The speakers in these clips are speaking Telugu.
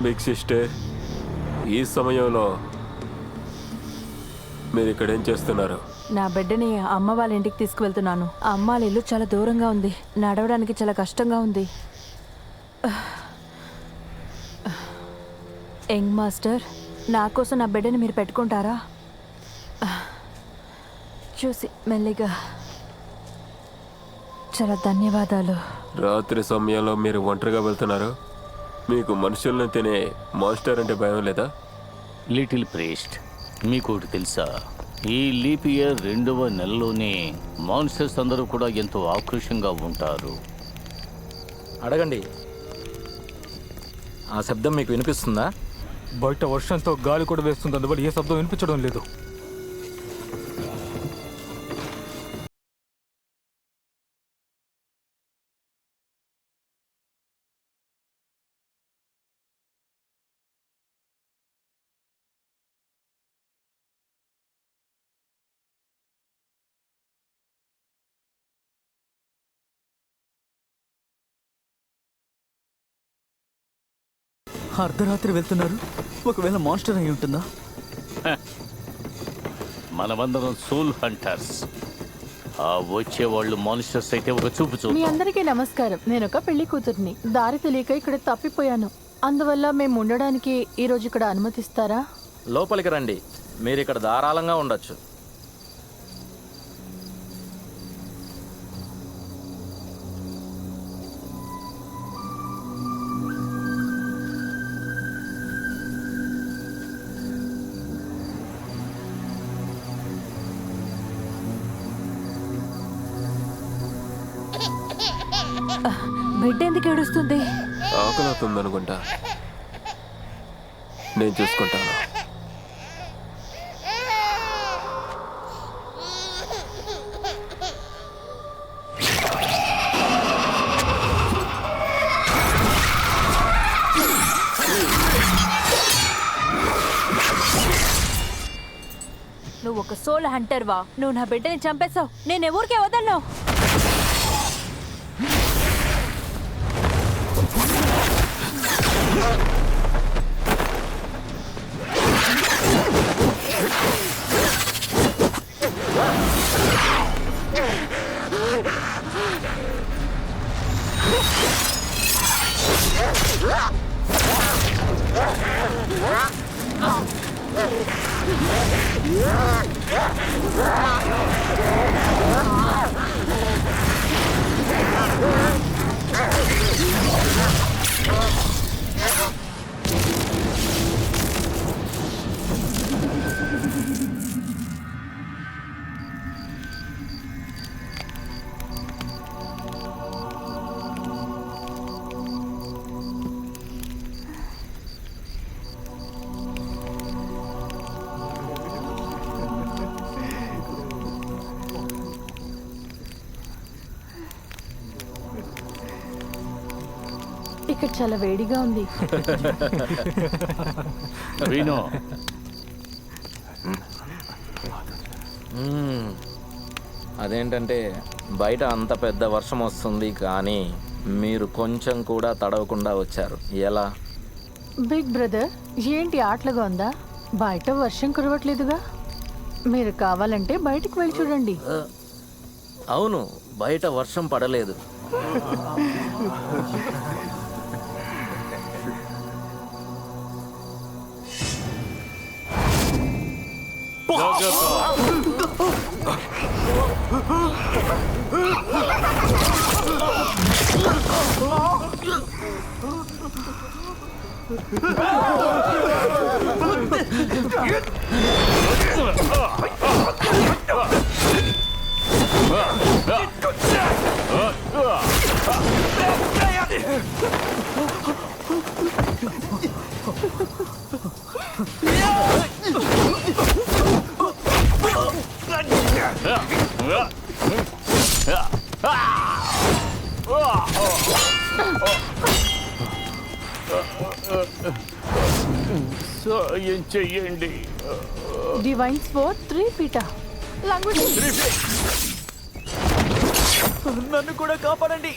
బిగ్ సిస్టర్, ఈ సమయంలో మీరు ఇక్కడ ఏం చేస్తున్నారు? నా బిడ్డని అమ్మ వాళ్ళ ఇంటికి తీసుకువెళ్తున్నాను. ఆ అమ్మ వాళ్ళ ఇల్లు చాలా దూరంగా ఉంది, నడవడానికి చాలా కష్టంగా ఉంది. యంగ్ మాస్టర్, నా కోసం నా బిడ్డని మీరు పెట్టుకుంటారా? చూసి మెల్లిగా. చాలా ధన్యవాదాలు. రాత్రి సమయంలో మీరు ఒంటరిగా వెళ్తున్నారు. మీకు మనుషులను తినే మాన్స్టర్ అంటే భయం లేదా? లిటిల్ ప్రీస్ట్, మీకు ఒకటి తెలుసా? ఈ లీప్ ఇయర్ 2వ నెలలోనే మాన్స్టర్స్ అందరూ కూడా ఎంతో ఆక్రోషంగా ఉంటారు. అడగండి. ఆ శబ్దం మీకు వినిపిస్తుందా? బయట వర్షంతో గాలి కూడా వేస్తుంది, అందువల్ల ఏ శబ్దం వినిపించడం లేదు. అర్ధరాత్రి వెళ్తున్నారు. ఒకవేళ మాన్స్టర్ అయి ఉంటుందా? మనమందరం సోల్ హంటర్స్. ఆ వచ్చేవాళ్ళు మాన్స్టర్స్ అయితే ఒక చూపు మీ చూద్దాం. అందరికీ నమస్కారం. నేను ఒక పెళ్లి కూతుర్ని. దారి తెలియక ఇక్కడ తప్పిపోయాను. అందువల్ల మేము ఉండడానికి ఈరోజు ఇక్కడ అనుమతిస్తారా? లోపలికి రండి, మీరు ఇక్కడ ధారాళంగా ఉండొచ్చు. బిడ్డ ఎందుకు ఏడుస్తుంది? ఆకలి అవుతుంది అనుకుంటా. నేను చూసుకుంటాను. నువ్వు ఒక సోల్ హంటర్వా? నువ్వు నా బిడ్డని చంపేశావు. నేను ఎవరికే వదలను. ఇక్కడ చాలా వేడిగా ఉంది. వినో, అదేంటంటే బయట అంత పెద్ద వర్షం వస్తుంది, కానీ మీరు కొంచెం కూడా తడవకుండా వచ్చారు. ఎలా? బిగ్ బ్రదర్, ఏంటి ఆటలుగా ఉందా? బయట వర్షం కురవట్లేదుగా. మీరు కావాలంటే బయటికి వెళ్ళి చూడండి. అవును, బయట వర్షం పడలేదు. సాయం చెయ్యండి. డివైన్స్ ఫోర్ 3 ఫీటా లాంగ్వేజ్. నన్ను కూడా కాపాడండి.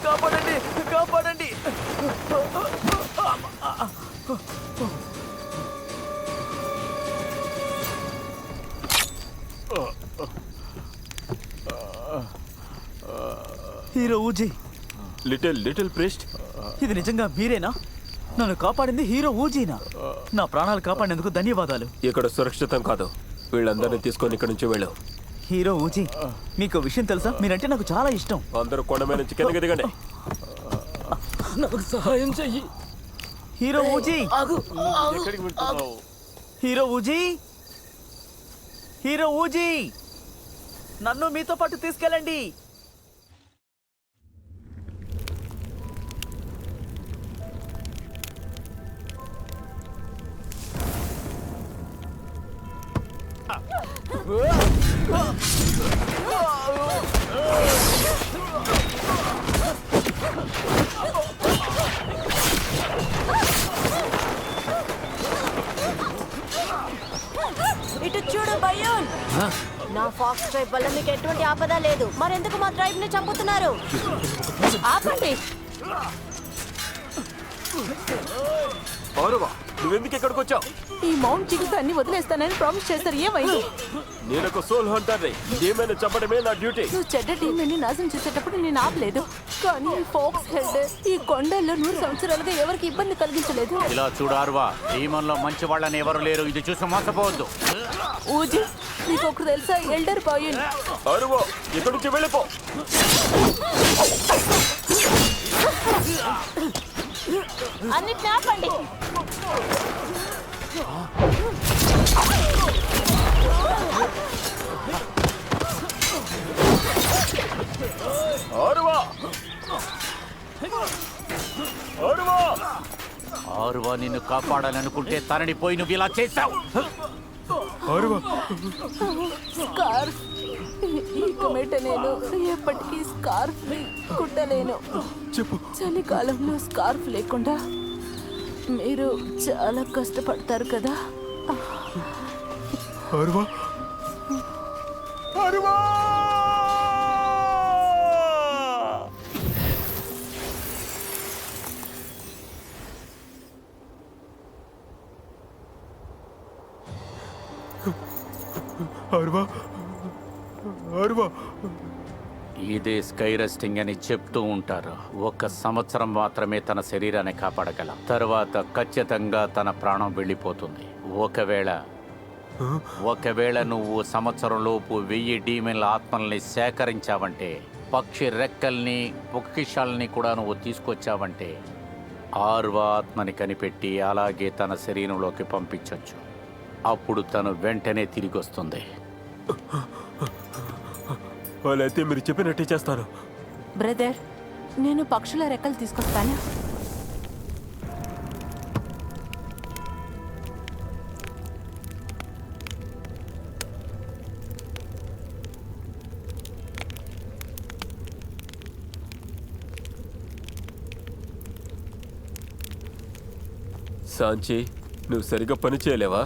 కాపాడండి, కాపాడండి. హీరో ఊజీ, లిటిల్ ప్రీస్ట్, ఇది నిజంగా మీరేనా? నన్ను కాపాడింది హీరో ఊజీనా? నా ప్రాణాలు కాపాడినందుకు ధన్యవాదాలు. ఇక్కడ సురక్షితం కాదు. వీళ్ళందరినీ తీసుకొని ఇక్కడి నుంచి వెళ్ళు. హీరో ఊజీ, మీకు విషయం తెలుసా? మీరంటే నాకు చాలా ఇష్టం. అందరూ కొండ మీద నుంచి కిందకి దిగండి. నాకు సహాయం చెయ్యి హీరో ఊజీ. ఎక్కడికి వెళ్తున్నావు? హీరో ఊజీ, హీరో ఊజీ, నన్ను మీతో పాటు తీసుకెళ్ళండి. ఇటు చూడు బయోన్, నా ఫాక్స్ ట్రైబ్ వల్ల మీకు ఎటువంటి ఆపద లేదు. మరెందుకు మా ట్రైబ్ ని చంపుతున్నారు? ఆపండి. అవునవా, నువ్వెందుకు ఇక్కడికి వచ్చావు? ఈ మౌంట్ జీవితాన్ని వదిలేస్తానని ప్రామిస్ చేస్తారు, ఏమైంది? నేను ఒక సోల్ హంటర్ని. ఏమైనా చెప్పడమే నా డ్యూటీ. నువ్వు చెడ్డ టీంని నాశనం చేసేటప్పుడు నేను ఆపలేదు, కానీ ఈ ఫోక్స్ హెడ్ ఈ కొండల్లో 100 సంవత్సరాలుగా ఎవరికి ఇబ్బంది కలిగించలేదు. ఇలా చూడు ఆర్వా, డీమన్లో మంచి వాళ్ళని ఎవరు లేరు. ఇది చూసి మోసపోవద్దు. ఊజీ, నీకు ఒకరు తెలుసా? ఎల్డర్ బాయున్. అరువో, ఇక్కడి నుంచి వెళ్ళిపో. అన్నిటిని ఆపండి. అరువా, అరువా. ఆర్వా నిన్ను కాపాడాలనుకుంటే తనని పోయి నువ్వు ఇలా చేశావు. స్కార్ఫ్ ఇక మీట నేను ఎప్పటికీ స్కార్ఫ్ కుట్టలేను. చెప్పు. చలికాలంలో స్కార్ఫ్ లేకుండా మీరు చాలా కష్టపడతారు కదా. అరువా, అరువా. అరువా, అరువా. ఇదే స్కై రెస్టింగ్ అని చెప్తూ ఉంటారు. 1 సంవత్సరం మాత్రమే తన శరీరాన్ని కాపాడగలం. తర్వాత ఖచ్చితంగా తన ప్రాణం వెళ్ళిపోతుంది. ఒకవేళ నువ్వు సంవత్సరంలోపు 1000 డీమెన్ల ఆత్మల్ని సేకరించావంటే, పక్షి రెక్కల్ని పొక్కిషాలని కూడా నువ్వు తీసుకొచ్చావంటే, ఆర్వా ఆత్మని కనిపెట్టి అలాగే తన శరీరంలోకి పంపించవచ్చు. అప్పుడు తను వెంటనే తిరిగి వస్తుంది. వాళ్ళైతే మీరు చెప్పినట్టే చేస్తాను. బ్రదర్, నేను పక్షుల రెక్కలు తీసుకొస్తాను. సాంచి, నువ్వు సరిగ్గా పని చేయలేవా?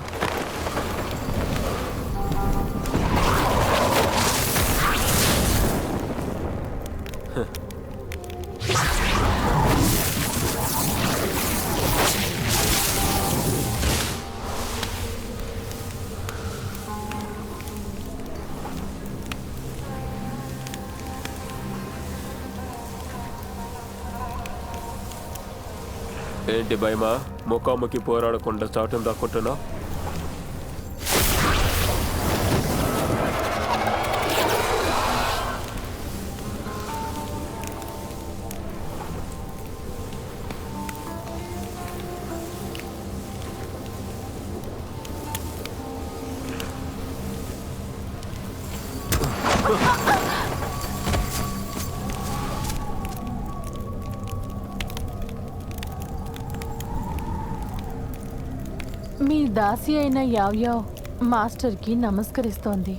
ఏంటి భయమా? ముఖాముఖి పోరాడకుండా చాటును దాక్కుంటున్నావు? మీ దాసి అయిన యావ్యావ్ మాస్టర్కి నమస్కరిస్తోంది.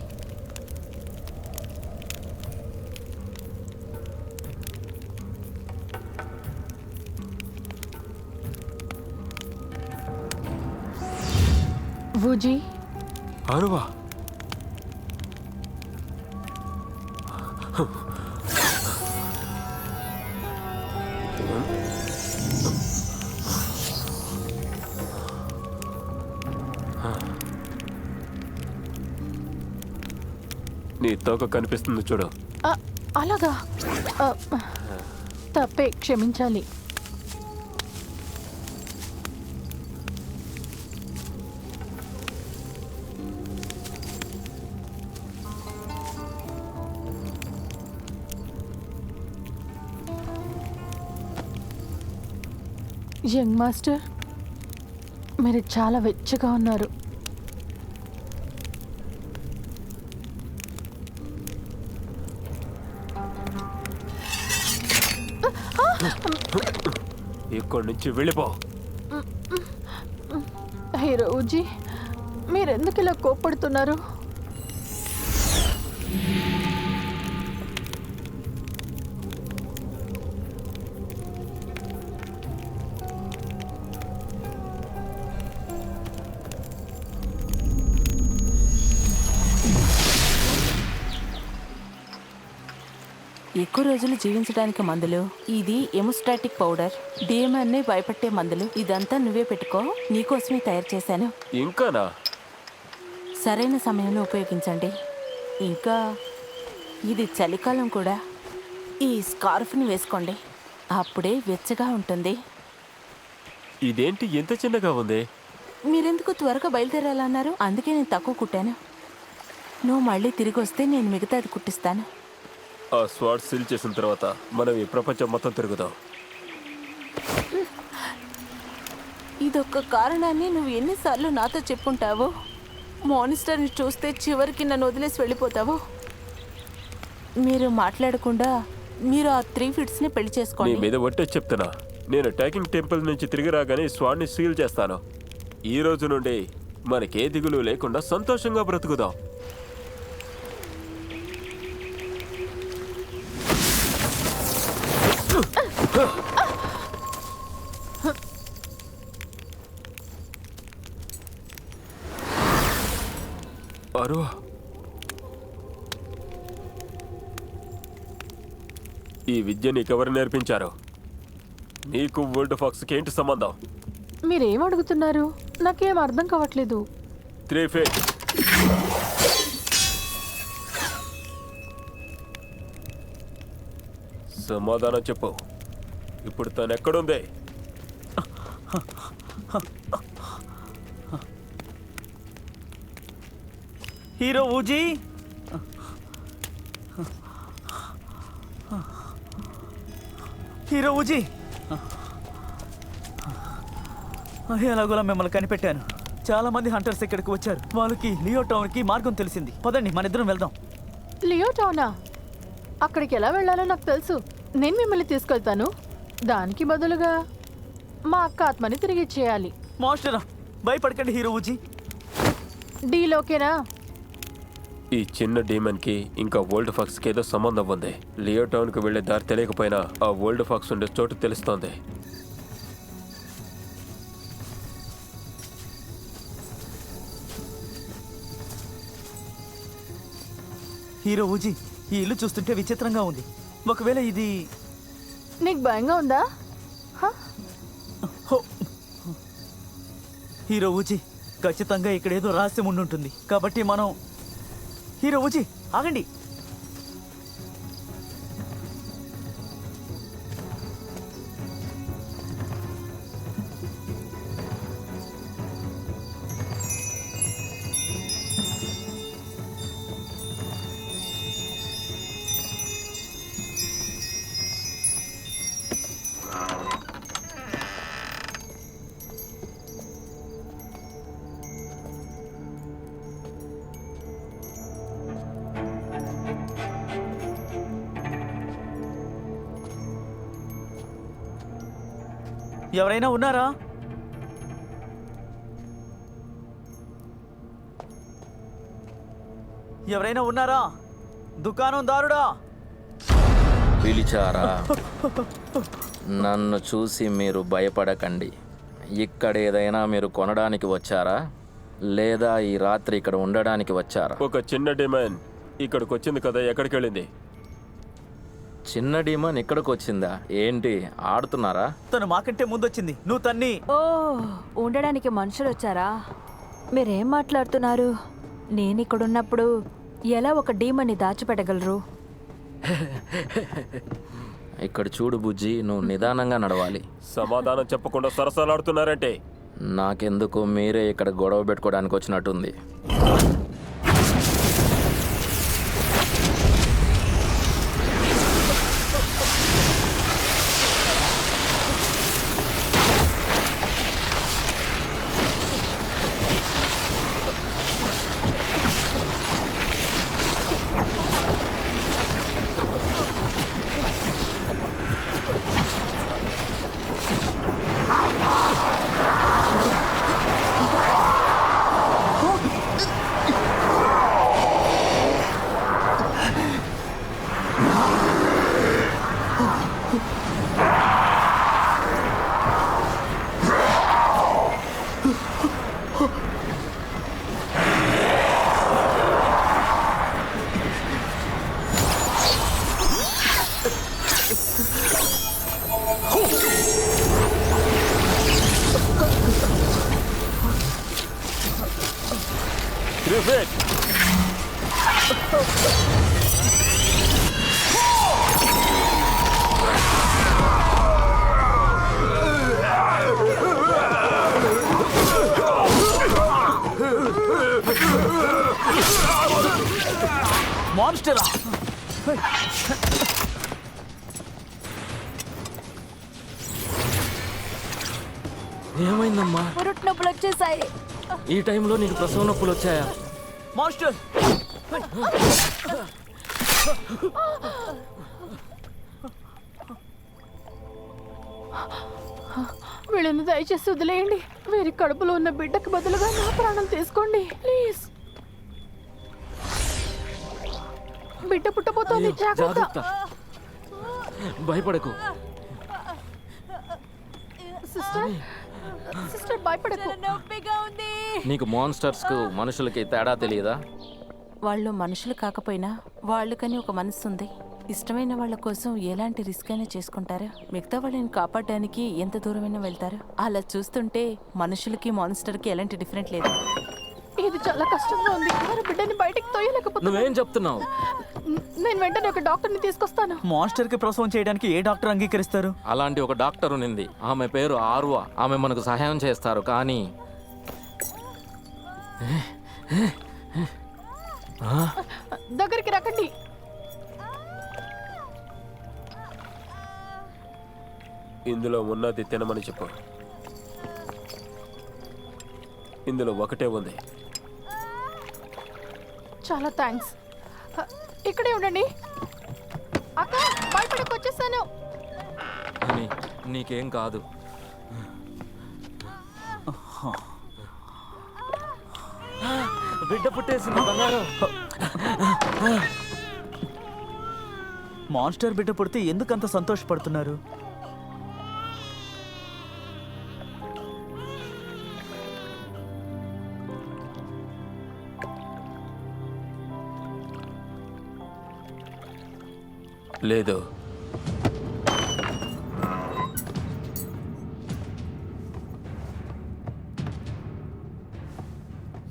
వుజీ, అరువా, నీ తోక కనిపిస్తుంది చూడు. అలాగా తప్పే, క్షమించాలి. యంగ్ మాస్టర్, మీరు చాలా వెచ్చగా ఉన్నారు. ఇక్కడి నుంచి వెళ్ళిపో. హీరోజీ, మీరెందుకు ఇలా కోప్పడుతున్నారు? ఎక్కువ రోజులు జీవించడానికి మందులు, ఇది ఎమోస్టాటిక్ పౌడర్, డిఎంఆర్ని భయపెట్టే మందులు, ఇదంతా నువ్వే పెట్టుకో. నీకోసమే తయారు చేశాను. ఇంకానా? సరైన సమయంలో ఉపయోగించండి. ఇంకా ఇది చలికాలం కూడా. ఈ స్కార్ఫ్ని వేసుకోండి, అప్పుడే వెచ్చగా ఉంటుంది. ఇదేంటి ఎంత చిన్నగా ఉంది? మీరెందుకు త్వరగా బయలుదేరాలన్నారు? అందుకే నేను తక్కువ కుట్టాను. నువ్వు మళ్ళీ తిరిగి వస్తే నేను మిగతాది కుట్టిస్తాను. ఆ స్వాడ్ సీల్ చేసిన తర్వాత మనం ఈ ప్రపంచం మొత్తం తిరుగుదాం. ఇదొక్క కారణాన్ని నువ్వు ఎన్నిసార్లు నాతో చెప్పుంటావో. మానిస్టర్ని చూస్తే చివరికి నన్ను వదిలేసి వెళ్ళిపోతావో. మీరు మాట్లాడకుండా మీరు ఆ 3 ఫిట్స్ని పెళ్లి నీ చేసుకోండి. మీద ఒట్టే చెప్తున్నా, నేను అటాకింగ్ టెంపుల్ నుంచి తిరిగి రాగానే స్వాడ్ని సీల్ చేస్తాను. ఈ రోజు నుండి మనకే దిగులు లేకుండా సంతోషంగా బ్రతుకుదాం. అరువా, ఈ విద్య నీకెవరు నేర్పించారు? నీకు వరల్డ్ ఫాక్స్కి ఏంటి సంబంధం? మీరేం అడుగుతున్నారు? నాకేం అర్థం కావట్లేదు. 3 feet. సమాధానం చెప్పు. ఇప్పుడు తను ఎక్కడుంది? హీరో ఊజీ, హీరో ఊజీ, ఎలాగోలా మిమ్మల్ని కనిపెట్టాను. చాలా మంది హంటర్స్ ఇక్కడికి వచ్చారు. వాళ్ళకి లియో టౌన్కి మార్గం తెలిసింది. పదండి, మన ఇద్దరం వెళ్దాం. లియో టౌనా? అక్కడికి ఎలా వెళ్ళాలో నాకు తెలుసు. నేను మిమ్మల్ని తీసుకెళ్తాను. దానికి బదులుగా మా అక్క ఆత్మని తిరిగి ఇచ్చేయాలి. మాస్టరా, భయపడకండి హీరో ఊజీ. డీలోకేనా? ఈ చిన్న డీమన్కి ఇంకా వరల్డ్ ఫాక్స్కి ఏదో సంబంధం ఉంది. లియో టౌన్కి వెళ్ళే దారి తెలియకపోయినా ఆ వరల్డ్ ఫాక్స్ ఉండే చోటు తెలుస్తోంది. హీరో ఊజీ, ఈ ఇల్లు చూస్తుంటే విచిత్రంగా ఉంది. ఒకవేళ ఇది... నీకు భయంగా ఉందా? హో! హీరో ఊజీ, ఖచ్చితంగా ఇక్కడ ఏదో రహస్యం ఉండుంటుంది. కాబట్టి మనం... హీరో ఊజీ, ఆగండి. ఎవరైనా ఉన్నారా? ఎవరైనా ఉన్నారా? దుకాణందారుడా? పిలిచారా? నన్ను చూసి మీరు భయపడకండి. ఇక్కడ ఏదైనా మీరు కొనడానికి వచ్చారా, లేదా ఈ రాత్రి ఇక్కడ ఉండడానికి వచ్చారా? ఒక చిన్న డిమాండ్ ఇక్కడికి వచ్చింది కదా, ఎక్కడికి వెళ్ళింది? చిన్న డీమన్ ఇక్కడికి వచ్చిందా ఏంటి ఆడుతున్నారా? తను మాకంటే ముందొచ్చింది. నువ్వు తన్ని ఓ ఉండడానికి మనుషులు వచ్చారా? మీరేం మాట్లాడుతున్నారు? నేను ఇక్కడున్నప్పుడు ఎలా ఒక డీమన్ని దాచిపెట్టగలరు? ఇక్కడ చూడు బుజ్జి, నువ్వు నిదానంగా నడవాలి. సమాధానం చెప్పకుండా సరసాలాడుతున్నారంటే నాకెందుకు మీరే ఇక్కడ గొడవ పెట్టుకోవడానికి వచ్చినట్టుంది. గ్రిఫిన్, మాన్స్టరా! ఏమైందమ్మా? పురుట్ నొప్పులు వచ్చేసాయి. ఈ టైంలో నీకు ప్రసవ నొప్పులు వచ్చాయా? మాన్స్టర్! వీళ్ళని దయచేసి వదిలేయండి. వీరి కడుపులో ఉన్న బిడ్డకు బదులుగా నా ప్రాణం తీసుకోండి ప్లీజ్. బిడ్డ పుట్టబోతోంది, జాగ్రత్త. జాగ్రత్త, భయపడకు. సిస్టర్, సిస్టర్ భయపడకు. నొప్పిగా ఉంది. నీకు మాన్స్టర్స్కు మనుషులకి తేడా తెలియదా? వాళ్ళు మనుషులు కాకపోయినా వాళ్ళకని ఒక మనసు ఉంది. ఇష్టమైన వాళ్ళ కోసం ఎలాంటి రిస్క్ అయినా చేసుకుంటారు. మిగతా వాళ్ళని కాపాడడానికి ఎంత దూరమైనా వెళ్తారు. అలా చూస్తుంటే మనుషులకి మాన్స్టర్కి ఎలాంటి డిఫరెంట్ లేదు. ఇది చాలా కష్టంగా ఉంది. మన బిడ్డని బయటికి తోయలేకపోతున్నా. నువ్వేం చెప్తున్నావు? నేను వెంటనే ఒక డాక్టర్ని తీసుకొస్తాను. మాన్స్టర్ కి ప్రసవం చేయడానికి ఏ డాక్టర్ అంగీకరిస్తారు? అలాంటి ఒక డాక్టర్ ఉంది. ఆమె పేరు ఆర్వా. ఆమె మనకు సహాయం చేస్తారు. కానీ దగ్గరికి రకండి. ఇందులో ఉన్నది తినమని చెప్పు. ఇందులో ఒకటే ఉంది. చాలా థ్యాంక్స్. ఇక్కడే ఉండండి. అక్క, భయపడకు, వచ్చేసాను. అని నీకేం కాదు. బిడ్డ పుట్టేసింది బంగారం. మాన్స్టర్ బిడ్డ పుడితే ఎందుకు అంత సంతోషపడుతున్నారు? లేదు.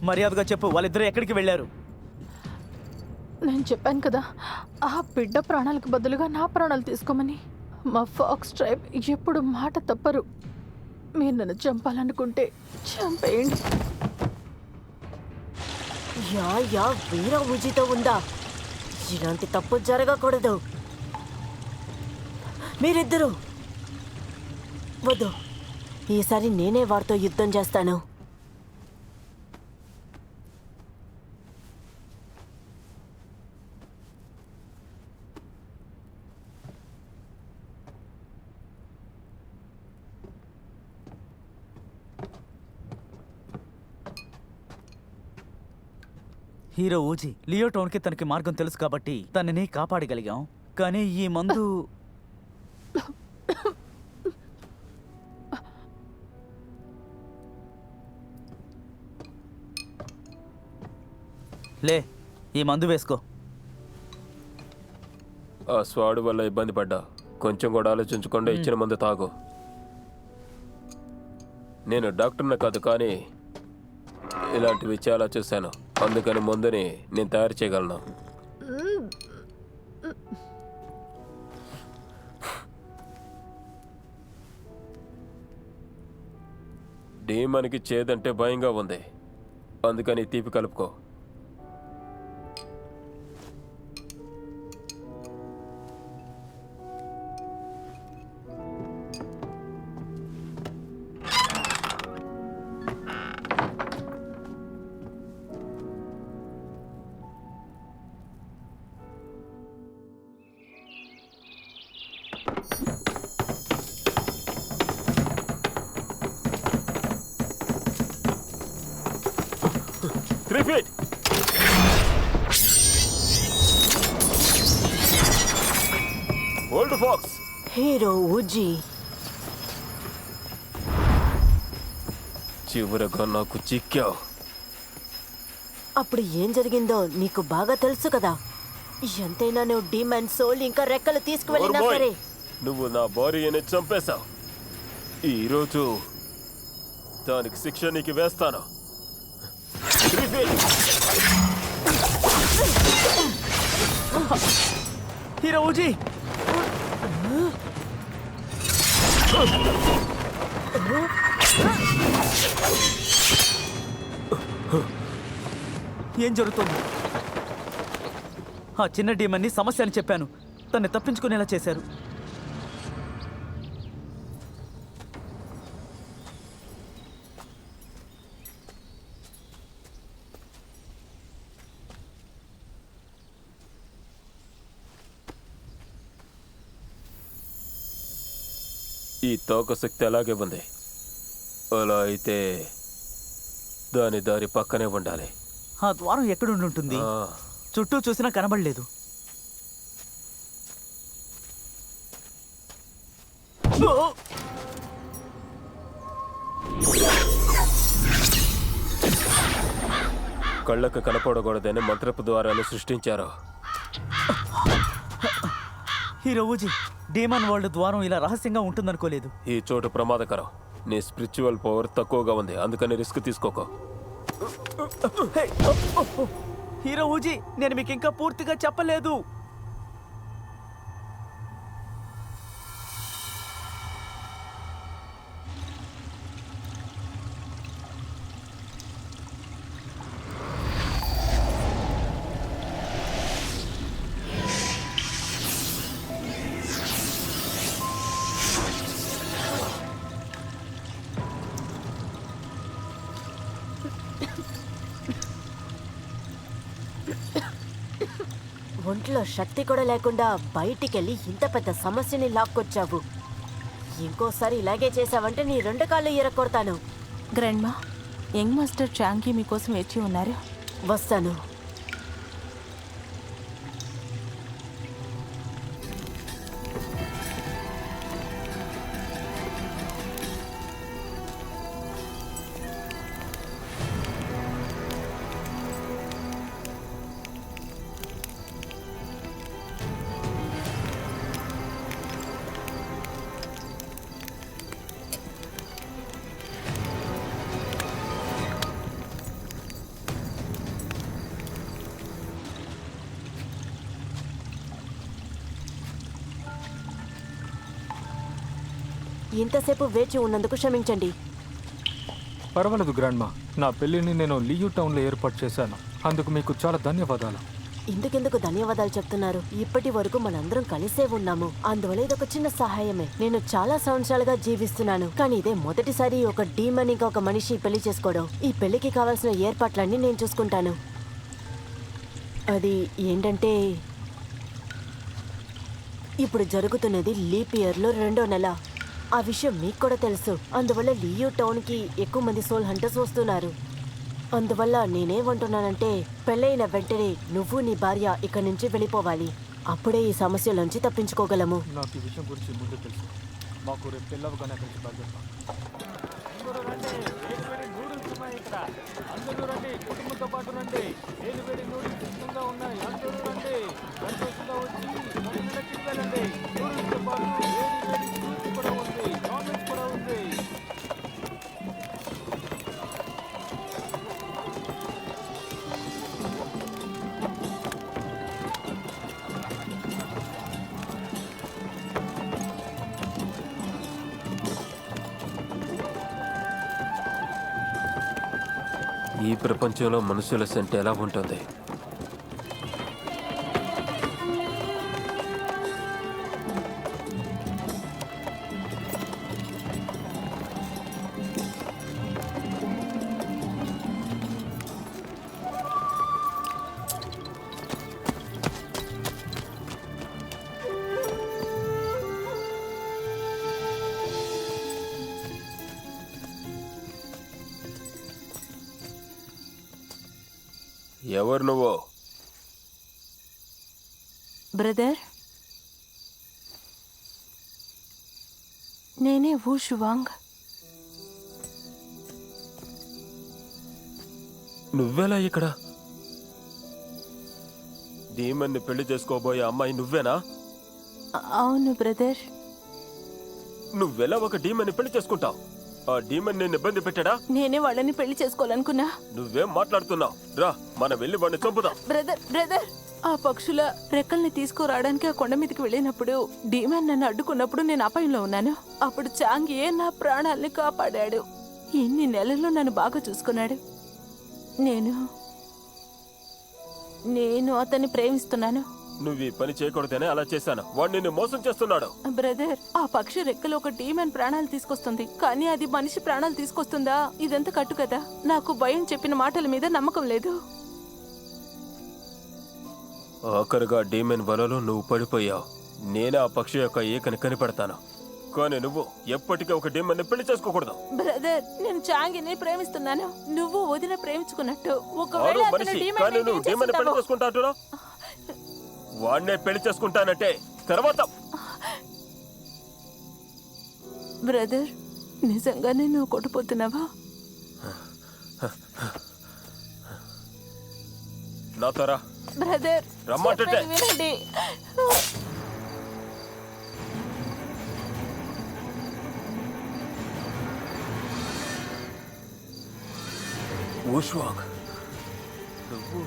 మర్యాదగా చెప్పు, వాళ్ళిద్దరూ ఎక్కడికి వెళ్ళారు? నేను చెప్పాను కదా, ఆ బిడ్డ ప్రాణాలకు బదులుగా నా ప్రాణాలు తీసుకోమని. మా ఫాక్స్ ట్రైబ్ ఎప్పుడు మాట తప్పరు. మీరు నన్ను చంపాలనుకుంటే చంపేయండి. యా వీర ఉజితో ఉందా? ఇలాంటి తప్పు జరగకూడదు. మీరిద్దరూ వద్దు. ఈసారి నేనే వారితో యుద్ధం చేస్తాను. హీరో ఊజీ లియో టౌన్కి తనకి మార్గం తెలుసు కాబట్టి తనని కాపాడగలిగాం. కానీ ఈ మందు లే, ఈ మందు వేసుకో. ఆ స్వాడు వల్ల ఇబ్బంది పడ్డా. కొంచెం కూడా ఆలోచించకుండా ఇచ్చిన మందు తాగు. నేను డాక్టర్ని కాదు, కానీ ఇలాంటివి చాలా చూశాను. అందుకని మందుని నేను తయారు చేయగలను. డీమన్కి చేదంటే భయంగా ఉంది, అందుకని తీపి కలుపుకో. ఓల్డ్ ఫాక్స్, హీరో ఉజీ, చివరగా నాకు చిక్కావు. అప్పుడు ఏం జరిగిందో నీకు బాగా తెలుసు కదా. ఎంతైనా నువ్వు డీమన్ సోల్ ఇంకా రెక్కలు తీసుకువెళ్ళినా ఓర్మోయ్, సరే. నువ్వు నా భార్యని చంపేశావు. ఈరోజు దానికి శిక్ష నీకు వేస్తాను. హీరో ఉజీ, ఏం జరుగుతుంది? ఆ చిన్న డీమన్ని సమస్య అని చెప్పాను, తన్ని తప్పించుకునేలా చేశారు. ఈ తోక శక్తి అలాగే ఉంది. అలా అయితే దాని దారి పక్కనే ఉండాలి. ఆ ద్వారం ఎక్కడుండి ఉంటుంది? చుట్టూ చూసినా కనబడలేదు. కళ్ళకు కనపడకూడదని మంత్రపు ద్వారాలు సృష్టించారు. హీరో ఉజీ, డీమన్ వరల్డ్ ద్వారం ఇలా రహస్యంగా ఉంటుందనుకోలేదు. ఈ చోటు ప్రమాదకరం. నీ స్పిరిచువల్ పవర్ తక్కువగా ఉంది, అందుకని రిస్క్ తీసుకోకో. హీరో ఉజీ, నేను మీకు ఇంకా పూర్తిగా చెప్పలేదు. ఒంట్లో శక్తి కూడా లేకుండా బయటికెళ్ళి ఇంత పెద్ద సమస్యని లాక్కొచ్చావు. ఇంకోసారి ఇలాగే చేసావంటే నీ 2 కాళ్ళు ఇరక్కొడతాను. గ్రాండ్ మా, యంగ్ మాస్టర్ చాంకీ మీకోసం వేచి ఉన్నారు. వస్తాను. ఇంతసేపు వేచి ఉన్నందుకు క్షమించండి. పర్వాలేదు గ్రాండ్మా, నా పెళ్లిని నేను లియూ టౌన్లో ఏర్పాటు చేశాను. అందుకు మీకు చాలా ధన్యవాదాలు. ఇందుకెందుకు ధన్యవాదాలు చెప్తున్నారు? ఇప్పటి వరకు మనందరం కలిసే ఉన్నాము. అందువల్ల ఇదొక చిన్న సహాయమే. నేను చాలా సంవత్సరాలుగా జీవిస్తున్నాను, కానీ ఇదే మొదటిసారి ఒక డీమన్ ఇంకా ఒక మనిషి పెళ్లి చేసుకోవడం. ఈ పెళ్లికి కావాల్సిన ఏర్పాట్లన్నీ నేను చూసుకుంటాను. అది ఏంటంటే, ఇప్పుడు జరుగుతున్నది లీప్ ఇయర్లో 2వ నెల. ఆ విషయం మీకు కూడా తెలుసు. అందువల్ల లియూ టౌన్కి ఎక్కువ మంది సోల్ హంటర్స్ వస్తున్నారు. అందువల్ల నేనేమంటున్నానంటే, పెళ్ళైన వెంటనే నువ్వు నీ భార్య ఇక్కడి నుంచి వెళ్ళిపోవాలి. అప్పుడే ఈ సమస్యలోంచి తప్పించుకోగలము. నాకు ఈ విషయం గురించి ముందు తెలుసు. మాకు రేపు పెళ్ళవగానే అక్కడికి బయలుదేరుతాం. ఇక్కడ అందరూ రండి, కుటుంబంతో పాటు రండి. వేడి వేడి నూడిల్స్ సిద్ధంగా ఉన్నాయి. అందరూ రండి, సంతోషంగా వచ్చి భోజనాలకి వెళ్ళండి. నూడిల్స్తో పాటు వేడి వేడి స్వీట్ కూడా ఉంది, నాన్ వెజ్ కూడా ఉంది. ఈ ప్రపంచంలో మనుషుల సెంట్ ఎలా ఉంటుంది? ఎవరు నువ్వు? బ్రదర్, నేనే వూ షువాంగ్. నువ్వెలా ఇక్కడ? డీమన్ని పెళ్లి చేసుకోబోయే అమ్మాయి నువ్వేనా? అవును బ్రదర్. నువ్వెలా ఒక డీమన్ని పెళ్లి చేసుకుంటావు? ఆ డీమన్ నేను ఇబ్బంది పెట్టాడా? నేనే వాళ్ళని పెళ్లి చేసుకోవాలనుకున్నా. నువ్వేం మాట్లాడుతున్నావు? రా, మనం వెళ్ళి వాడిని చంపుదాం. బ్రదర్, ఆ పక్షుల రెక్కల్ని తీసుకురావడానికి ఆ కొండ మీదకి వెళ్ళినప్పుడు డీమన్ నన్ను అడ్డుకున్నప్పుడు నేను అపాయంలో ఉన్నాను. అప్పుడు చాంగియే నా ప్రాణాల్ని కాపాడాడు. ఇన్ని నెలల్లో నన్ను బాగా చూసుకున్నాడు. నేను అతన్ని ప్రేమిస్తున్నాను. నువ్వు ఈ పని చేయకూడదనే అలా చేశాను. వాడు నిన్ను మోసం చేస్తున్నాడు. బ్రదర్, ఆ పక్షి రెక్కలు ఒక డీమన్ ప్రాణాలు తీసుకొస్తుంది, కానీ అది మనిషి ప్రాణాలు తీసుకొస్తుందా? ఇదంతా కట్టు కదా. నాకు భయం చెప్పిన మాటల మీద నమ్మకం లేదు. ఆఖరుగా డీమన్ వలలో నువ్వు పడిపోయావు. నేనే ఆ పక్షి యొక్క ఈకని కనిపెడతాను, కానీ నువ్వు ఎప్పటికీ ఒక డీమన్ని పెళ్లి చేసుకోకూడదు. బ్రదర్, నేను చాంగిని ప్రేమిస్తున్నాను. నువ్వు వదిన ప్రేమించుకున్నట్టు. ఒకవేళ వాడు అతను మనిషి, డీమన్ కానీ అయితే నువ్వు ఏం డీమన్ని పెళ్లి చేస్తావు? చేసుకుంటా అంటున్నావు. వాడినే పెళ్లి చేసుకుంటానంటే తర్వాత బ్రదర్, నిజంగానే నువ్వు కొట్టుపోతున్నావా? నాతో రా. బ్రదర్, రమ్మంటుంటే. చెప్పేది వినండి. ఊష్వాంగ్, నువ్వు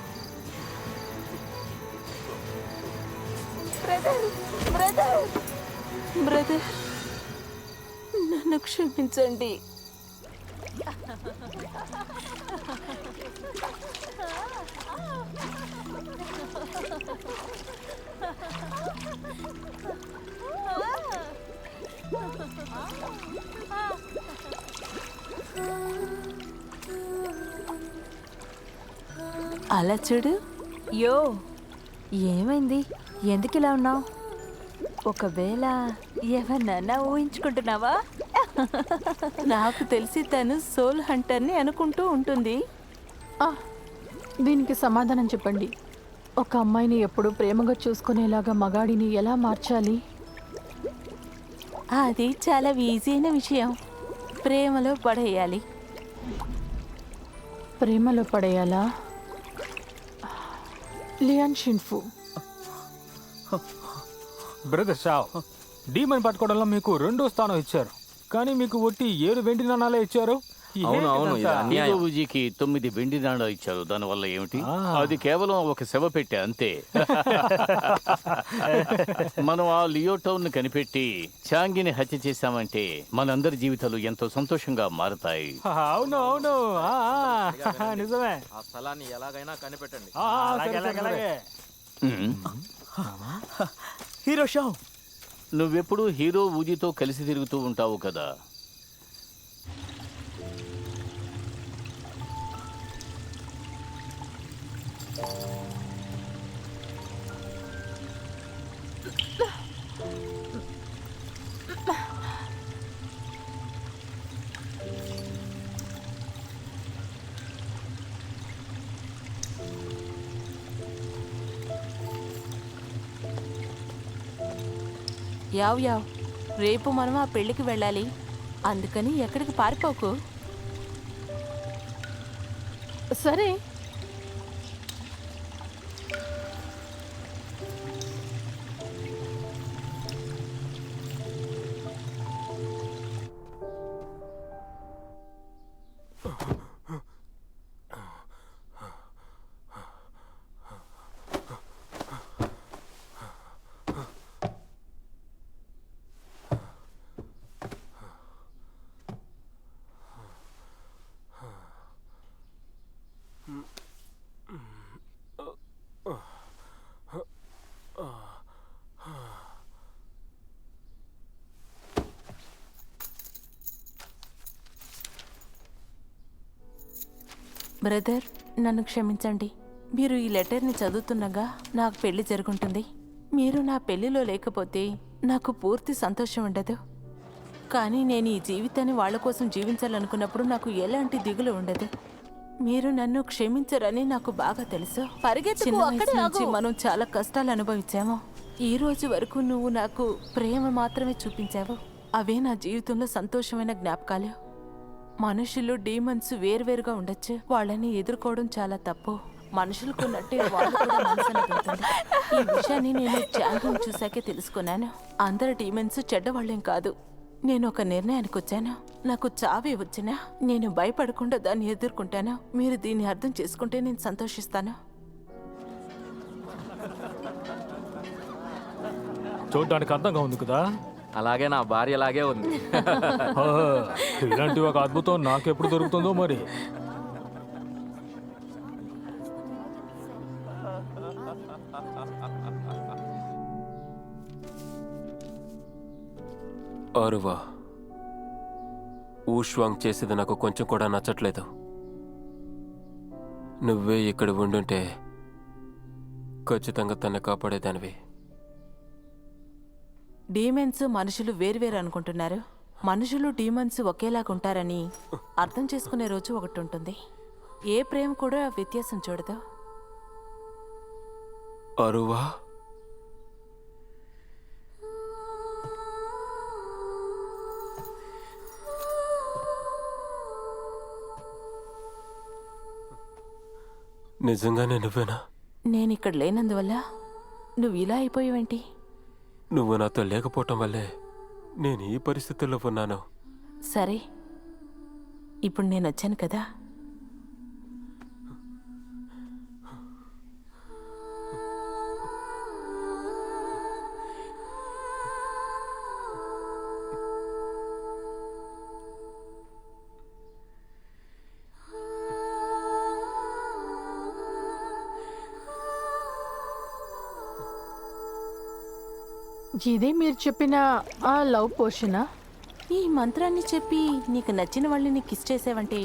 బ్రదర్, నన్ను క్షమించండి. అలా చూడు. యో, ఏమైంది? ఎందుకు ఇలా ఉన్నావు? ఒకవేళ ఎవరినన్నా ఊహించుకుంటున్నావా? నాకు తెలిసి తను సోల్ హంటర్ని అనుకుంటూ ఉంటుంది. దీనికి సమాధానం చెప్పండి. ఒక అమ్మాయిని ఎప్పుడు ప్రేమగా చూసుకునేలాగా మగాడిని ఎలా మార్చాలి? అది చాలా ఈజీ అయిన విషయం. ప్రేమలో పడేయాలి. ప్రేమలో పడేయాలా? లియాన్ షిన్ఫు, బ్రదర్ షావ్, డీమన్ పట్టుకోవడంలో మీకు 2వ స్థానం ఇచ్చారు, కానీ మీకు ఒట్టి 7 వెండి నాణాలే ఇచ్చారు. అవును అవును, ఇది అన్యాయం. హీరోజీకి 9 వెండి నాణాలు ఇచ్చారు. దానివల్ల ఏమిటి? అది కేవలం ఒక శవ పెట్టే అంతే. మనం ఆ లియో టౌన్ కనిపెట్టి చాంగిని హత్య చేశామంటే మనందరి జీవితాలు ఎంతో సంతోషంగా మారతాయి. అవును అవును, నిజమే. ఆ స్థలాన్ని ఎలాగైనా కనిపెట్టండి. అలాగే. హీరో షావ్, నువ్వెప్పుడు హీరో ఊజీతో కలిసి తిరుగుతూ ఉంటావు కదా. యావ్, రేపు మనం ఆ పెళ్లికి వెళ్ళాలి. అందుకని ఎక్కడికి పారిపోకు. సరే. బ్రదర్, నన్ను క్షమించండి. మీరు ఈ లెటర్ని చదువుతుండగా నాకు పెళ్లి జరుగుంటుంది. మీరు నా పెళ్లిలో లేకపోతే నాకు పూర్తి సంతోషం ఉండదు. కానీ నేను ఈ జీవితాన్ని వాళ్ళ కోసం జీవించాలనుకున్నప్పుడు నాకు ఎలాంటి దిగులు ఉండదు. మీరు నన్ను క్షమించరని నాకు బాగా తెలుసు. చిన్న వయసు నుంచి మనం చాలా కష్టాలు అనుభవించాము. ఈ రోజు వరకు నువ్వు నాకు ప్రేమ మాత్రమే చూపించావు. అవే నా జీవితంలో సంతోషమైన జ్ఞాపకాలు. మనుషులు డీమన్స్ వేరువేరుగా ఉండొచ్చు. వాళ్ళని ఎదుర్కోవడం చాలా తప్పు. మనుషులకున్నట్టే వాళ్ళు కూడా మనసుని పెడుతుంది. ఈ విషయాన్ని నేను ఛాంపియన్ చూశాకే తెలుసుకున్నాను. అందరు డీమన్స్ చెడ్డవాళ్ళేం కాదు. నేను ఒక నిర్ణయానికి వచ్చాను. నాకు చావే వచ్చినా నేను భయపడకుండా దాన్ని ఎదుర్కొంటాను. మీరు దీన్ని అర్థం చేసుకుంటే నేను సంతోషిస్తాను. చూడడానికి అందంగా ఉంది కదా. అలాగే నా భార్యలాగే ఉంది. ఇలాంటి ఒక అద్భుతం నాకెప్పుడు దొరుకుతుందో మరి. అరువా, ఊష్వాంగ్ చేసేది నాకు కొంచెం కూడా నచ్చట్లేదు. నువ్వే ఇక్కడ ఉండుంటే ఖచ్చితంగా తన్ని కాపాడేదానివి. డీమన్స్ మనుషులు వేరువేరు అనుకుంటున్నారు. మనుషులు డీమన్స్ ఒకేలాగుంటారని అర్థం చేసుకునే రోజు ఒకటి ఉంటుంది. ఏ ప్రేమ కూడా వ్యత్యాసం చూడదు. అరువా, నిజంగానే నువ్వేనా? నేనిక్కడ లేనందువల్ల నువ్వు ఇలా అయిపోయావేంటి? నువ్వు నాతో లేకపోవటం వల్లే నేను ఈ పరిస్థితుల్లో ఉన్నాను. సరే, ఇప్పుడు నేను వచ్చాను కదా. ఇదే మీరు చెప్పిన ఆ లవ్ పోషనా? ఈ మంత్రాన్ని చెప్పి నీకు నచ్చిన వాళ్ళని కిస్ చేసావంటే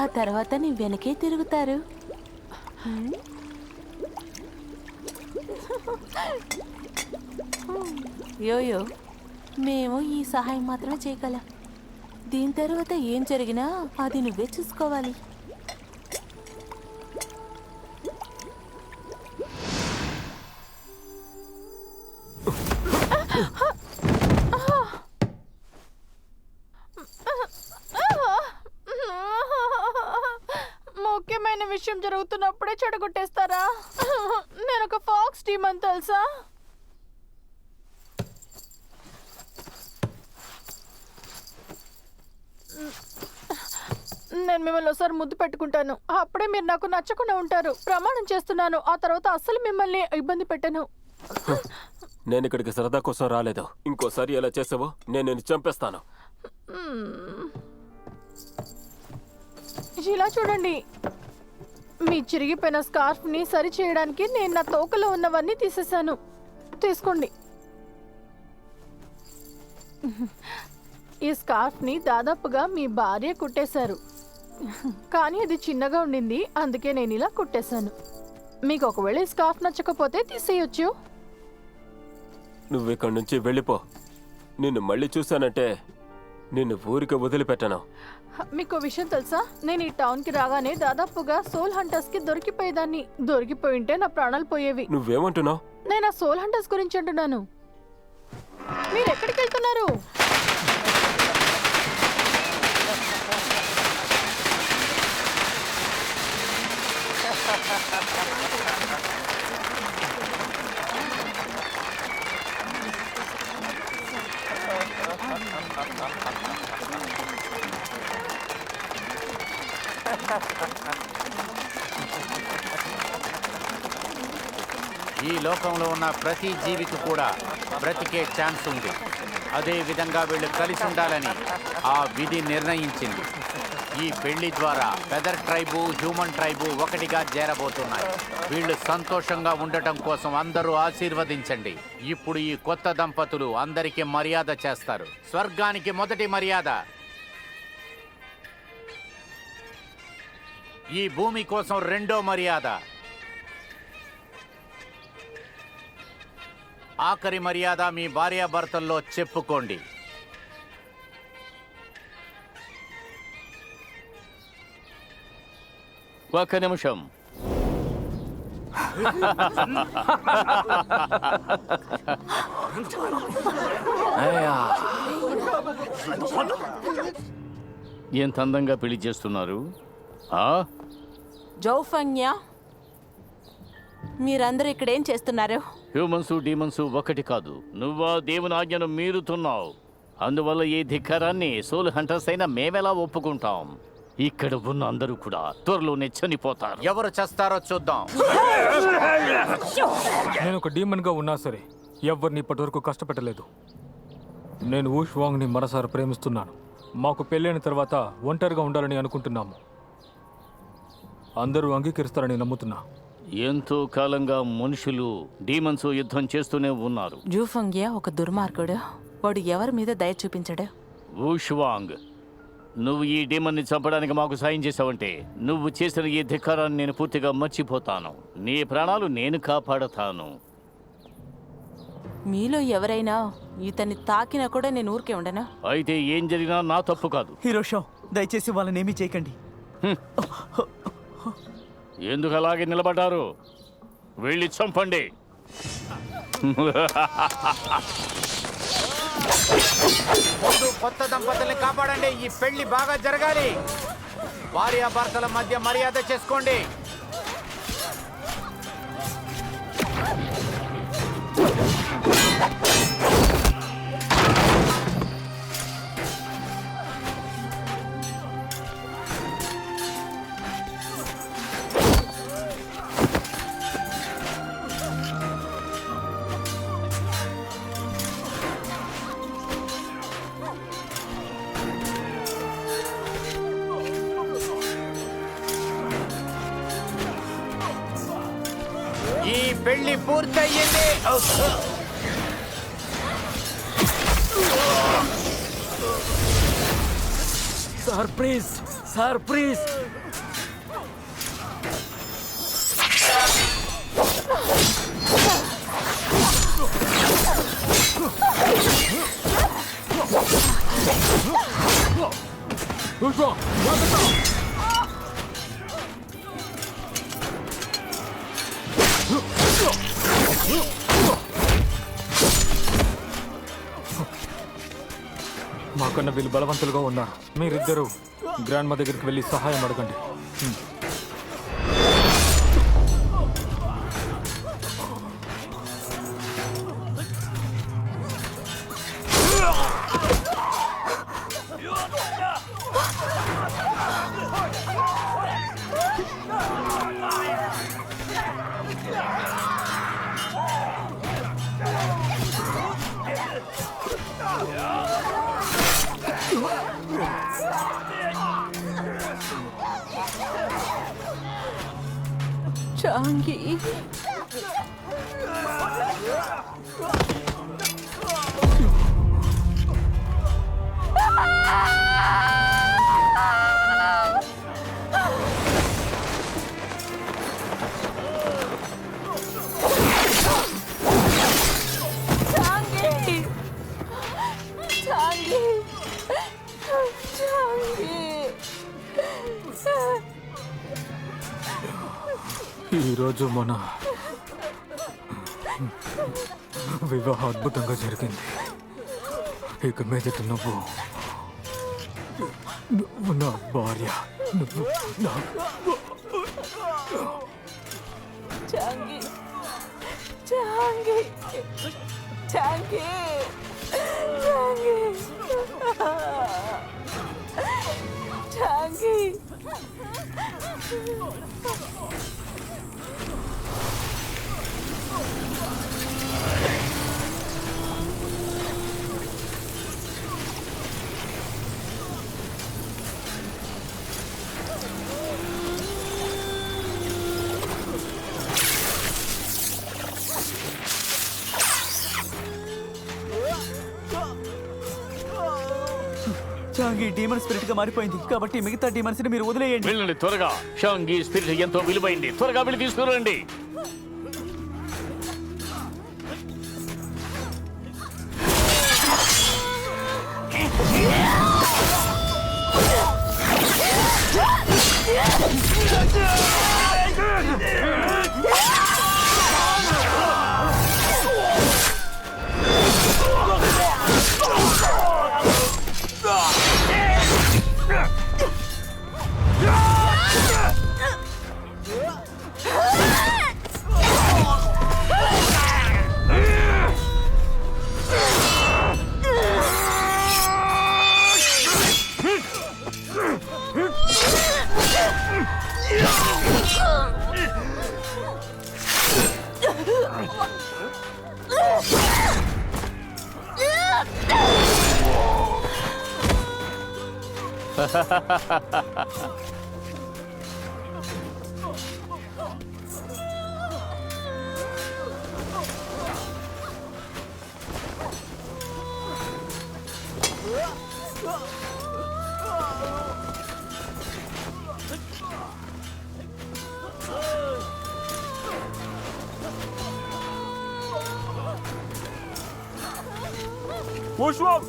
ఆ తర్వాత నీ వెనకే తిరుగుతారు. యోయో, మేము ఈ సహాయం మాత్రమే చేయగలం. దీని తర్వాత ఏం జరిగినా అది నువ్వే చూసుకోవాలి. ముఖ్యమైన విషయం జరుగుతున్నప్పుడే చెడగొట్టేస్తారా? నేను ఒక ఫాక్స్ టీమ్ అని తెలుసా? నేను మిమ్మల్ని ఒకసారి ముద్దు పెట్టుకుంటాను. అప్పుడే మీరు నాకు నచ్చకుండా ఉంటారు. ప్రమాణం చేస్తున్నాను. ఆ తర్వాత అస్సలు మిమ్మల్ని ఇబ్బంది పెట్టను. నేను ఇక్కడికి సరదా కోసం రాలేదు. ఇంకోసారి ఎలా చేసావో నేను నిన్ను చంపేస్తాను. ఇలా చూడండి, మీ చిరిగిపోయిన స్కార్ఫ్ ని సరి చేయడానికి నేను నా తోకలో ఉన్నవన్నీ తీసేశాను. తీసుకోండి. ఈ స్కార్ఫ్ ని దాదాపుగా మీ భార్య కుట్టేశారు, కానీ అది చిన్నగా ఉండింది, అందుకే నేను ఇలా కుట్టేశాను. మీకు ఒకవేళ ఈ స్కార్ఫ్ నచ్చకపోతే తీసేయొచ్చు. నువ్వు ఇక్కడి నుంచి వెళ్ళిపో. నిన్ను మళ్ళీ చూశానంటే నిన్ను ఊరికి వదిలిపెట్టను. మీకు విషయం తెలుసా? నేను ఈ టౌన్ కి రాగానే దాదాపుగా సోల్ హంటర్స్ కి దొరికిపోయేదాన్ని. దొరికిపోయింటే నా ప్రాణాలు పోయేవి. నువ్వేమంటున్నావు? నేను ఆ సోల్ హంటర్స్ గురించి అంటున్నాను. మీరు ఎక్కడికి వెళ్తున్నారు? ఈ లోకంలో ఉన్న ప్రతి జీవికి కూడా బ్రతికే ఛాన్స్ ఉంది. అదే విధంగా వీళ్ళు కలిసి ఉండాలని ఆ విధి నిర్ణయించింది. ఈ పెళ్లి ద్వారా ఫెదర్ ట్రైబు, హ్యూమన్ ట్రైబు ఒకటిగా చేరబోతున్నాయి. వీళ్ళు సంతోషంగా ఉండటం కోసం అందరూ ఆశీర్వదించండి. ఇప్పుడు ఈ కొత్త దంపతులు అందరికీ మర్యాద చేస్తారు. స్వర్గానికి మొదటి మర్యాద, ఈ భూమి కోసం రెండో మర్యాద, ఆఖరి మర్యాద మీ భార్యాభర్తల్లో చెప్పుకోండి. ఒక్క నిమిషం. ఎంత అందంగా పెళ్లి చేస్తున్నారు. జౌఫంగ్యా, మీరందరూ ఇక్కడ ఏం చేస్తున్నారు? హ్యూమన్స్ డీమన్స్ ఒకటి కాదు. నువ్వా దేవుని ఆజ్ఞను మీరుతున్నావు. అందువల్ల ఈ ధిక్కారాన్ని సోల్ హంటర్స్ అయినా మేమెలా ఒప్పుకుంటాం? ఇక్కడ ఉన్న అందరూ కూడా త్వరలోనే చనిపోతారు. ఎవరు చేస్తారో చూద్దాం. నేను ఒక డీమన్గా ఉన్నా సరే ఎవరిని ఇప్పటివరకు కష్టపెట్టలేదు. నేను ఊష్ వాంగ్ని మరోసారి ప్రేమిస్తున్నాను. మాకు పెళ్ళైన తర్వాత ఒంటరిగా ఉండాలని అనుకుంటున్నాము. అందరూ అంగీకరిస్తారని నమ్ముతున్నా. ఎంతో కాలంగా మనుషులు డీమన్స్ యుద్ధం చేస్తూనే ఉన్నారు. జూఫంగ్యా ఒక దుర్మార్గుడు. వాడు ఎవరి మీద దయ చూపించడు. ఊష్వాంగ్, నువ్వు ఈ డీమన్ని చంపడానికి మాకు సాయం చేసావంటే నువ్వు చేసిన ఈ ధిక్కారాన్ని నేను పూర్తిగా మర్చిపోతాను. నీ ప్రాణాలు నేను కాపాడతాను. మీలో ఎవరైనా ఇతన్ని తాకినా కూడా నేను ఊరికే ఉండనా? అయితే ఏం జరిగినా నా తప్పు కాదు. హీరోషో, దయచేసి వాళ్ళనేమీ చేయకండి. ఎందుకు అలాగే నిలబడ్డారు? వెళ్ళి చంపండి. ముందు కొత్త దంపతుల్ని కాపాడండి. ఈ పెళ్లి బాగా జరగాలి. భార్యాభర్తల మధ్య మర్యాద చేసుకోండి. ఈ పెళ్లి పూర్తయింది. Surprise, surprise. మాకన్నా వీళ్ళు బలవంతులుగా ఉన్నారు. మీరిద్దరూ గ్రాండ్ మా దగ్గరికి వెళ్ళి సహాయం అడగండి. చాంగి, ఈరోజు మన వివాహం అద్భుతంగా జరిగింది. ఇక మీదట నువ్వు నా భార్య. నువ్వు నా Changi, Changi, Changi, Changi, Changi. షాంగి demon spirit గా మారిపోయింది కాబట్టి మిగతా డీమన్స్ ని మీరు వదిలేయండి. వెళ్ళండి త్వరగా. షాంగి స్పిరిట్ ఎంతో విలువైంది, త్వరగా వెళ్ళి తీసుకురండి. పుష్పం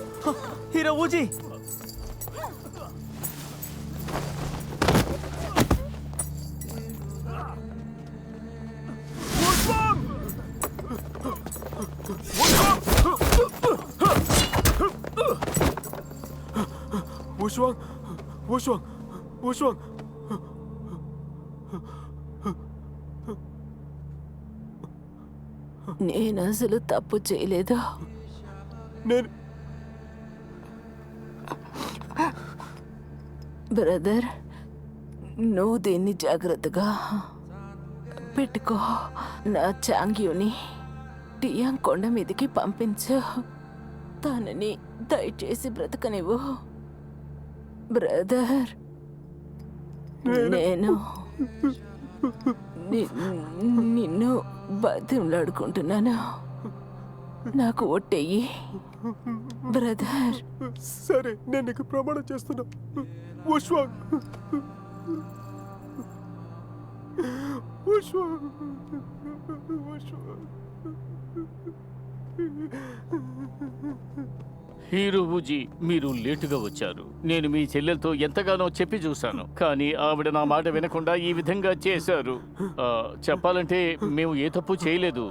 హీరో ఊజీ, పుష్పం పుష్పం పుష్పం నేను అసలు తప్పు చేయలేదు. నేను బ్రదర్, నువ్వు దీన్ని జాగ్రత్తగా పెట్టుకో. నా చాంగ్యూని టియాంగ్ కొండ మీదకి పంపించు. తనని దయచేసి బ్రతకనివ్వు బ్రదర్. నేను నిన్ను బతిమలాడుకుంటున్నాను. నాకు ఒట్టెయ్యి బ్రదర్. సరే, నేను నీకు ప్రమాణం చేస్తున్నా. పుష్పం పుష్పం పుష్పం. హీరో ఊజీ, మీరు లేటుగా వచ్చారు. నేను మీ చెల్లెలతో ఎంతగానో చెప్పి చూశాను, కానీ ఆవిడ నా మాట వినకుండా ఈ విధంగా చేశారు. చెప్పాలంటే మేము ఏ తప్పు చేయలేదు.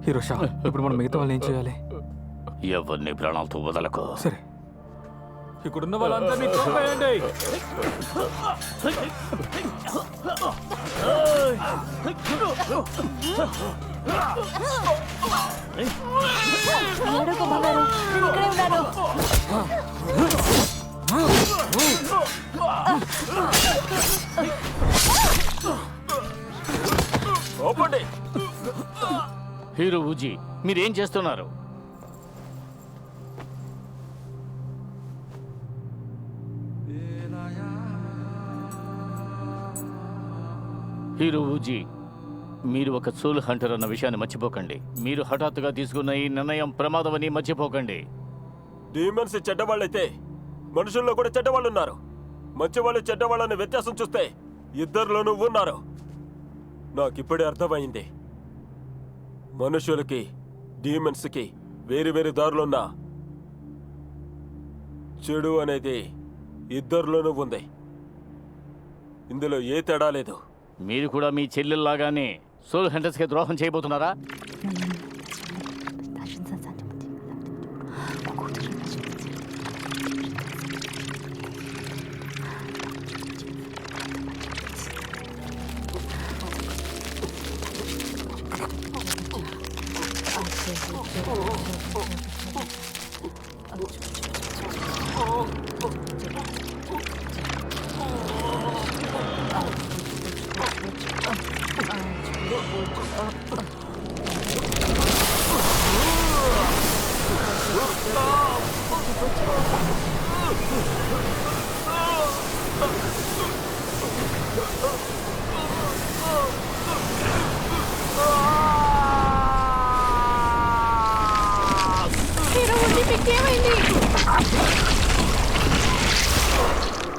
హీరోషా, ఇప్పుడు మనం మిగతా వాళ్ళని ఏం చేయాలి? ఎవరిని ప్రాణాలతో వదలకు. సరే, ఇక్కడున్న వాళ్ళందరినీ చంపేయండి. ఏడవకు బంగారు, నేను ఇక్కడే ఉన్నాను. ఓపండి. హీరో ఊజీ, మీరేం చేస్తున్నారు? హీరో ఊజీ, మీరు ఒక సోల్ హంటర్ అన్న విషయాన్ని మర్చిపోకండి. మీరు హఠాత్తుగా తీసుకున్న ఈ నిర్ణయం ప్రమాదమని మర్చిపోకండి. డీమన్స్ చెడ్డవాళ్ళైతే మనుషుల్లో కూడా చెడ్డవాళ్ళు ఉన్నారు. మంచివాళ్ళు చెడ్డవాళ్ళని వ్యత్యాసం చూస్తే ఇద్దరిలోనూ ఉన్నారు. నాకిప్పుడే అర్థమైంది. మనుషులకి డీమన్స్కి వేరు వేరు దారులున్నా చెడు అనేది ఇద్దరిలోనూ ఉంది. ఇందులో ఏ తేడా లేదు. మీరు కూడా మీ చెల్లెల్లాగానే సోల్ హంటర్స్కి ద్రోహం చేయబోతున్నారా?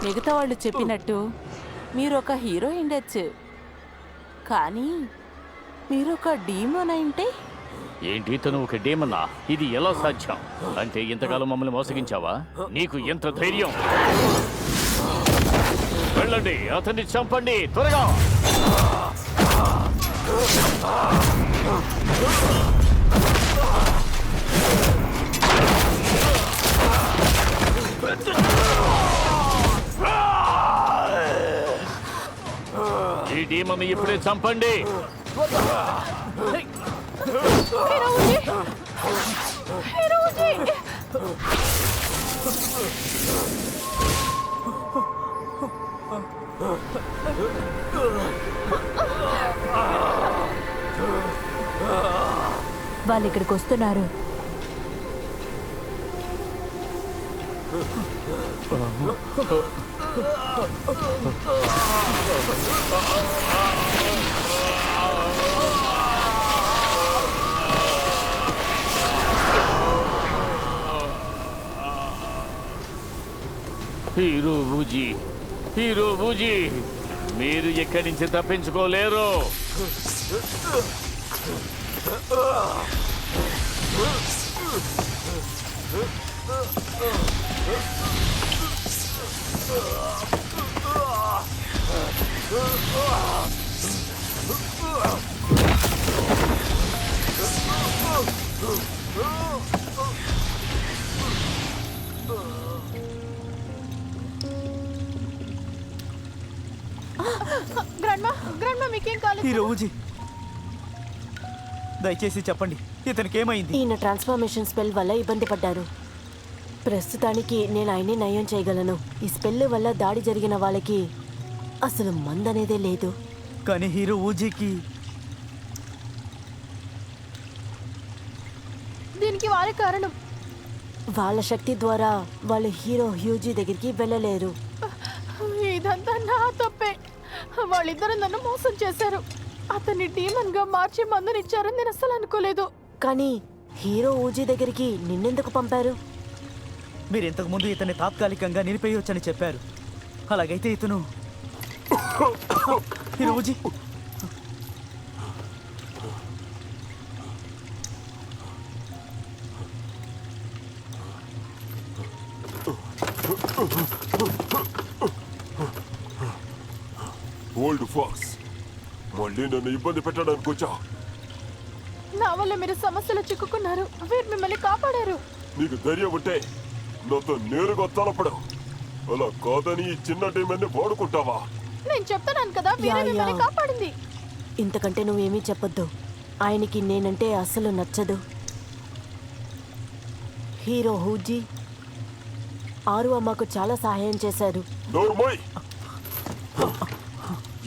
మిగతా వాళ్ళు చెప్పినట్టు మీరు ఒక హీరో ఉండొచ్చు, కానీ మీరు ఒక డీమోన్ అంటే ఏంటి తను ఒక డేమన్నా? ఇది ఎలా సాధ్యం? అంటే ఇంతకాలం మమ్మల్ని మోసగించావా? నీకు ఎంత ధైర్యం? వెళ్ళండి, అతన్ని చంపండి త్వరగా. ఈ డీమన్ ఇప్పుడే చంపండి. వాళ్ళు ఇక్కడికి వస్తున్నారు. హీరో బూజీ, హీరో బూజీ, మీరు ఎక్కడి నుంచి తప్పించుకోలేరు. గ్రాండ్మా మీకేం కాలేదు? హీరో ఊజీ, దయచేసి చెప్పండి, ఇతనికి ఏమైంది? ఈయన ట్రాన్స్ఫర్మేషన్ స్పెల్ వల్ల ఇబ్బంది పడ్డారు. ప్రస్తుతానికి నేను ఆయన్ని నయం చేయగలను. ఈ స్పెల్ వల్ల దాడి జరిగిన వాళ్ళకి అసలు మందనేదే లేదు. కానీ హీరో ఊజీకి దీనికి వారి కారణం. వాళ్ళ శక్తి ద్వారా వాళ్ళు హీరో హ్యూజీ దగ్గరికి వెళ్ళలేరు. ఇదంతా నా తప్పే. వాళ్ళిద్దరూ నన్ను మోసం చేశారు. అతన్ని డీమన్ గా మార్చి మందునిచ్చారని నేను అస్సలు అనుకోలేదు. కానీ హీరో ఊజీ దగ్గరికి నిన్నెందుకు పంపారు? మీరు ఇంతకు ముందు ఇతన్ని తాత్కాలికంగా నిలిపేయొచ్చని చెప్పారు. అలాగైతే ఇతను హీరో ఊజీ, ఓల్డ్ ఫాక్స్, మళ్ళీ నన్ను ఇబ్బంది పెట్టడానికి వచ్చా. నా వల్ల మీరు సమస్యలు చిక్కుకున్నారు. వీరు మిమ్మల్ని కాపాడారు. నీకు ధైర్యం ఉంటే నాతో నేరుగా తలపడు. అలా కాదని ఈ చిన్న డీమన్ని వాడుకుంటావా? నేను చెప్తున్నాను కదా, వీరే మిమ్మల్ని కాపాడింది. ఇంతకంటే నువ్వేమీ చెప్పొద్దు. ఆయనకి నేనంటే అస్సలు నచ్చదు. హీరో హూజీ, ఆరు అమ్మకు చాలా సహాయం చేశారు. నోర్మోయ్!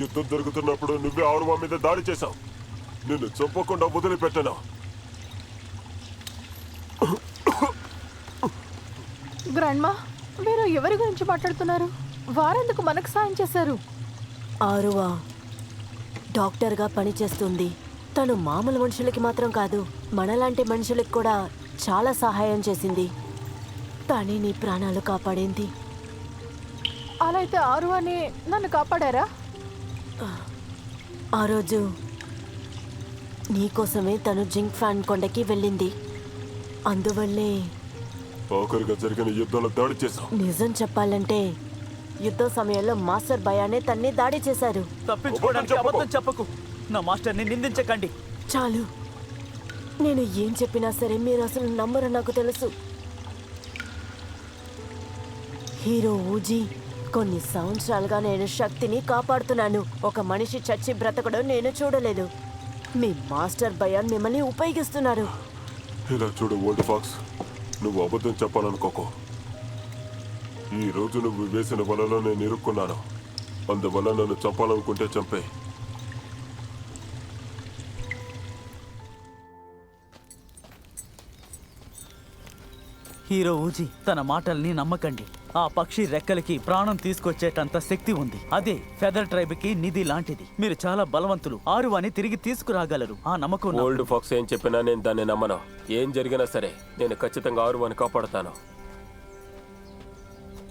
యుద్ధం జరుగుతున్నప్పుడు నువ్వే ఆరువా మీద దాడి చేశావు. నిన్ను చంపకుండా వదిలిపెట్టను. గ్రాండ్మా, మీరు ఎవరి గురించి మాట్లాడుతున్నారు? వారెందుకు మనకు సాయం చేశారు? ఆరువా డాక్టర్గా పనిచేస్తుంది. తను మామూలు మనుషులకి మాత్రం కాదు, మనలాంటి మనుషులకి కూడా చాలా సహాయం చేసింది. తనే నీ ప్రాణాలు కాపాడింది. అలా అయితే ఆరువాని నన్ను కాపాడారా? ఆ రోజు నీకోసమే తను జింక్ ఫ్యాన్ కొండకి వెళ్ళింది. అందువల్లే ఆఖరిగా జరిగిన యుద్ధంలో దాడి చేశావు. నిజం చెప్పాలంటే యుద్ధ సమయంలో మాస్టర్ భయానే తన్ని దాడి చేశారు. తప్పించుకోవడానికి అబద్ధం చెప్పకు. నా మాస్టర్ని నిందించకండి. చాలు, నేను ఏం చెప్పినా సరే మీరు అసలు నమ్మరు, నాకు తెలుసు. హీరో ఊజీ, కొన్ని సంవత్సరాలుగా నేను శక్తిని కాపాడుతున్నాను. ఒక మనిషి చచ్చి బ్రతకడం నేను చూడలేదు. మీ మాస్టర్ భయాన్ మిమ్మల్ని ఉపయోగిస్తున్నారు. ఇలా చూడు ఓల్డ్ ఫాక్స్, నువ్వు అబద్ధం చెప్పాలనుకోకు. ఈ రోజు నువ్వు వేసిన వలలో నేను ఇరుక్కున్నాను. అందువల్ల నన్ను చంపాలనుకుంటే చంపే. హీరో ఊజీ, తన మాటల్ని నమ్మకండి. ఆ పక్షి రెక్కలకి ప్రాణం తీసుకొచ్చేటంత శక్తి ఉంది. అదే ఫెదర్ ట్రైబ్ కి నిధి లాంటిది. మీరు చాలా బలవంతులు. ఆరువాని తిరిగి తీసుకురాగలరు. ఆ నమ్మకం నాకు. ఓల్డ్ ఫాక్స్ ఏం చెప్పినా నేను దాన్ని నమ్మను. ఏం జరిగినా సరే నేను ఖచ్చితంగా ఆరువాని కాపాడుతాను.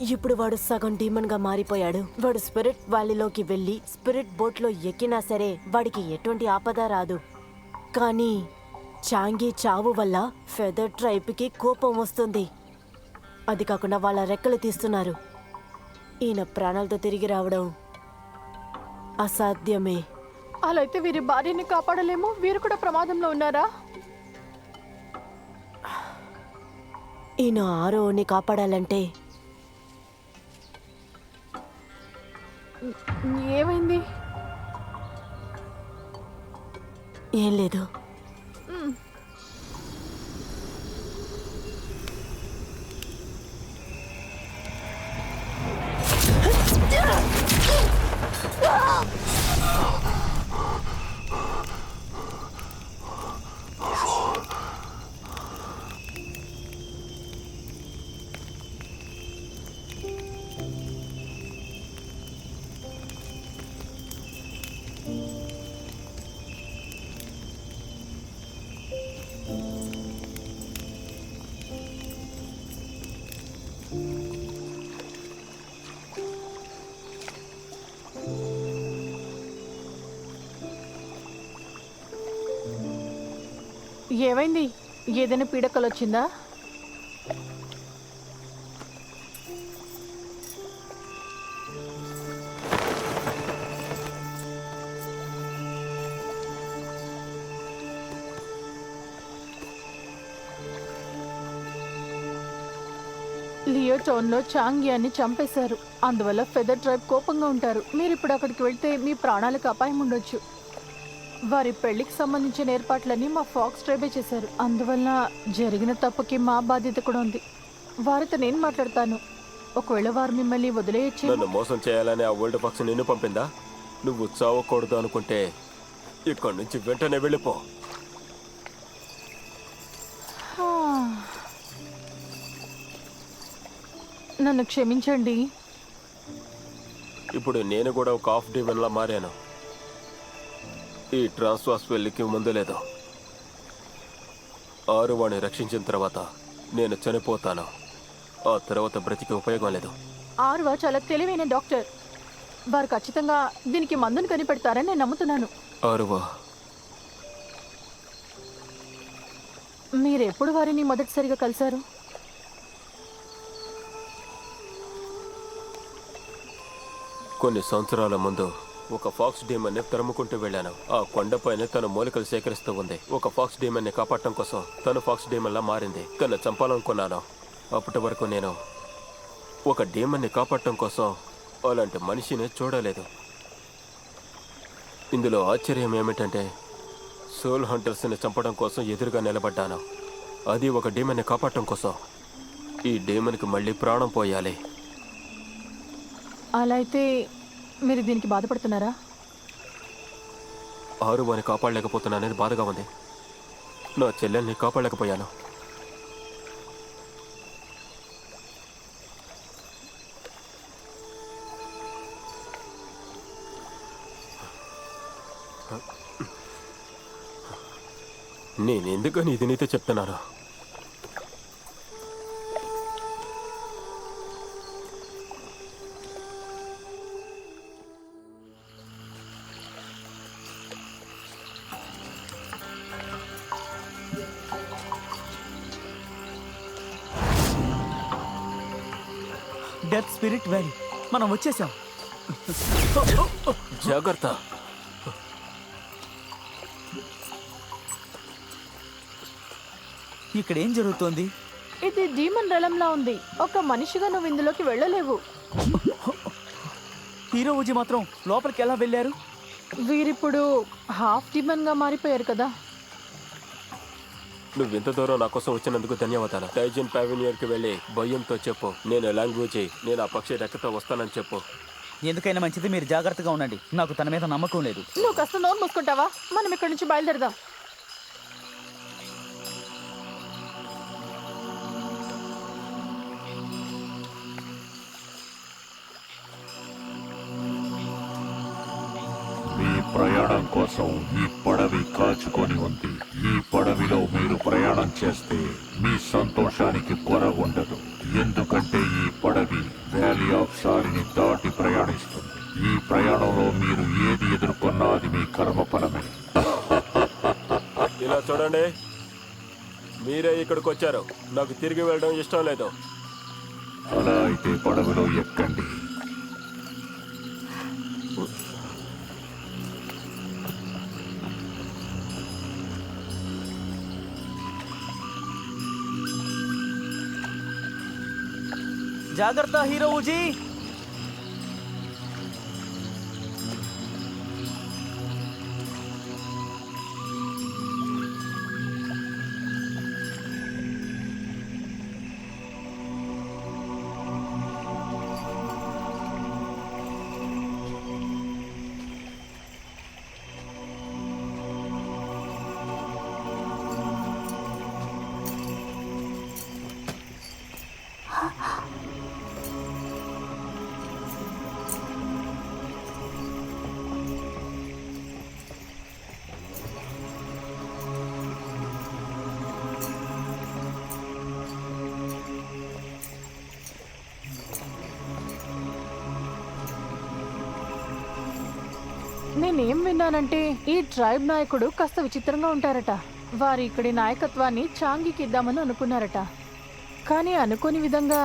ఇప్పుడు వాడు సగం డీమన్ గా మారిపోయాడు. వాడు స్పిరిట్ వ్యాలీలోకి వెళ్ళి స్పిరిట్ బోట్ లో ఎక్కినా సరే వాడికి ఎటువంటి ఆపద రాదు. కానీ చాంగి చావు వల్ల ఫెదర్ ట్రైబ్ కి కోపం వస్తుంది. అది కాకుండా వాళ్ళ రెక్కలు తీస్తున్నారు. ఈయన ప్రాణాలతో తిరిగి రావడం అసాధ్యమే. అలా అయితే వీరి భార్యని కాపాడలేము. వీరు కూడా ప్రమాదంలో ఉన్నారా? ఈయన ఆరోని కాపాడాలంటే ఏమైంది? ఏం లేదు. ఏమైంది? ఏదైనా పీడకలు వచ్చిందా? లియో టౌన్లో చాంగ్యాన్ని చంపేశారు. అందువల్ల ఫెదర్ ట్రైబ్ కోపంగా ఉంటారు. మీరు ఇప్పుడు అక్కడికి వెళ్తే మీ ప్రాణాలకు అపాయం ఉండొచ్చు. వారి పెళ్లికి సంబంధించిన ఏర్పాట్లన్నీ మా ఫాక్స్ ట్రైబే చేశారు. అందువల్ల జరిగిన తప్పుకి మా బాధ్యత కూడా ఉంది. వారితో నేను మాట్లాడతాను. ఒకవేళ వారు మిమ్మల్ని వదిలేయచ్చు. నన్ను మోసం చేయాలని ఆ వరల్డ్ ఫాక్స్ నిన్ను పంపిందా? నువ్వు చావకూడదు అనుకుంటే ఇక్కడి నుంచి వెంటనే వెళ్ళిపో. నన్ను క్షమించండి. ఇప్పుడు నేను కూడా ఒక హాఫ్ డీమన్లా మారాను. ఈ ట్రాన్స్వాస్ పెళ్లికి ముందు లేదు. ఆరువాణ్ణి రక్షించిన తర్వాత నేను చనిపోతాను. ఆ తర్వాత బ్రతికి ఉపయోగం లేదు. ఆరువా చాలా తెలివైన డాక్టర్. వారు ఖచ్చితంగా దీనికి మందును కనిపెడతారని నేను నమ్ముతున్నాను. ఆరువా, మీరెప్పుడు వారిని మొదటిసారిగా కలిశారు? కొన్ని సంవత్సరాల ముందు ఒక ఫాక్స్ డీమన్ని తరుముకుంటూ వెళ్ళాను. ఆ కొండపైన తన మూలికలు సేకరిస్తూ ఉంది. ఒక ఫాక్స్ డీమన్ని కాపాడటం కోసం తను ఫాక్స్ డీమన్లా మారింది. తను చంపాలనుకున్నాను. అప్పటి వరకు నేను ఒక డీమన్ని కాపాడటం కోసం అలాంటి మనిషిని చూడలేదు. ఇందులో ఆశ్చర్యం ఏమిటంటే సోల్ హంటర్స్ని చంపడం కోసం ఎదురుగా నిలబడ్డాను. అది ఒక డీమన్ని కాపాడటం కోసం. ఈ డీమన్కి మళ్ళీ ప్రాణం పోయాలి. అలా అయితే మీరు దీనికి బాధపడుతున్నారా? ఆరువాని కాపాడలేకపోతున్నానని బాధగా ఉంది. నా చెల్లెల్ని కాపాడలేకపోయాను. నేనెందుకని ఇది నీతో చెప్తున్నాను? డెత్ స్పిరిట్ వ్యాలీ, మనం వచ్చేసాం. జాగ్రత్త. ఇక్కడ ఏం జరుగుతోంది? ఇది డీమన్ రలంలా ఉంది. ఒక మనిషిగా నువ్వు ఇందులోకి వెళ్ళలేవు. హీరో ఉజి మాత్రం లోపలికి ఎలా వెళ్ళారు? వీరిప్పుడు హాఫ్ డీమన్ గా మారిపోయారు కదా. నువ్వు ఇంత దూరం నా కోసం వచ్చినందుకు ధన్యవాదాలు. టైజన్ పావినియర్కి వెళ్ళి భయంతో చెప్పు, నేను లాంగ్వేజ్ నేను ఆ పక్షి రెక్కతో వస్తానని చెప్పు. ఎందుకైనా మంచిది మీరు జాగ్రత్తగా ఉండండి. నాకు తన మీద నమ్మకం లేదు. నువ్వు కాస్త నోరు మూసుకుంటావా? మనం ఇక్కడి నుంచి బయలుదేరదాం. మీ ప్రయాణం కోసం ఈ పడవి కాచుకొని ఉంది. ఈ పడవిలో మీరు ప్రయాణం చేస్తే మీ సంతోషానికి కొర ఉండదు. ఎందుకంటే ఈ పడవి ఒకసారిని దాటి ప్రయాణిస్తుంది. ఈ ప్రయాణంలో మీరు ఏది ఎదుర్కొన్నా అది మీ కర్మ ఫలమే. ఇలా చూడండి, మీరే ఇక్కడికి వచ్చారు. నాకు తిరిగి వెళ్ళడం ఇష్టం లేదు. అలా అయితే పడవలో ఎక్కండి. జాగ్రత్త హీరో ఊజీ. నేనేం విన్నానంటే ఈ ట్రైబ్ నాయకుడు కాస్త విచిత్రంగా ఉంటారట. వారి ఇక్కడి నాయకత్వాన్ని చాంగికి ఇద్దామని అనుకున్నారట. కానీ అనుకోని విధంగా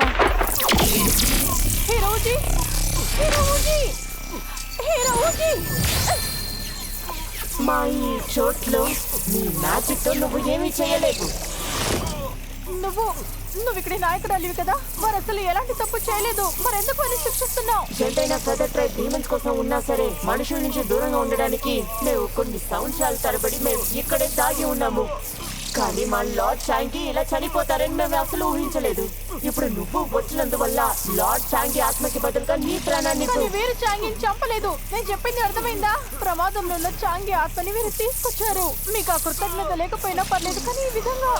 హీరోజీ, హీరోజీ, హీరోజీ, మా ఈ చోట్లో నీ మ్యాజిక్ తో నువ్వు ఏమీ చేయలేవు. నువ్వు ఇక్కడి నాయకుడు అలివి కదా. వారు అసలు ఎలాంటి తప్పు చేయలేదు, మరెందుకు అని శిక్షిస్తున్నావు? ఎంతైనా ఫెదర్ ట్రైబ్ డీమన్స్ కోసం ఉన్నా సరే మనుషుల నుంచి దూరంగా ఉండడానికి మేము కొన్ని సంవత్సరాల తరబడి మేము ఇక్కడే దాగి ఉన్నాము. కానీ మా లార్డ్ చాంగి ఇలా చనిపోతారని మేము అసలు ఊహించలేదు. ఇప్పుడు నువ్వు వచ్చినందువల్ల లార్డ్ చాంగి ఆత్మకి బదులుగా నీ ప్రాణాన్ని కానీ వీరు చాంగిని చంపలేదు. నేను చెప్పింది అర్థమైందా? ప్రమాదంలో ఉన్న చాంగి ఆత్మని వీరు తీసుకొచ్చారు. మీకు ఆ కృతజ్ఞత లేకపోయినా పర్లేదు, కానీ ఈ విధంగా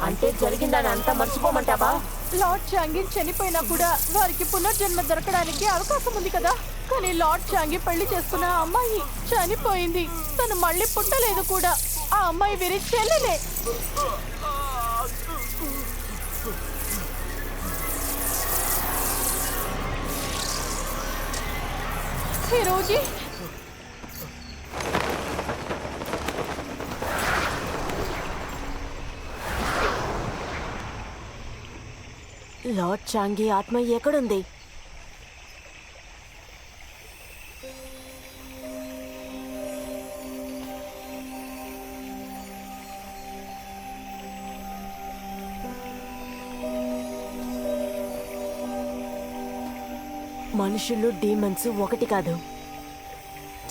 అంటే జరిగిందని అంతా మర్చిపోమంటావా? లార్డ్ చాంగి చనిపోయినా కూడా వారికి పునర్జన్మ దొరకడానికి అవకాశం ఉంది కదా. కానీ లార్డ్ చాంగి పెళ్లి చేసుకున్న ఆ అమ్మాయి చనిపోయింది. తను మళ్ళీ పుట్టలేదు కూడా. ఆ అమ్మాయి వీరి చెల్లెలే. హీరోజీ, లార్డ్ చాంగి ఆత్మ ఎక్కడుంది? మనుషులు డీమన్స్ ఒకటి కాదు.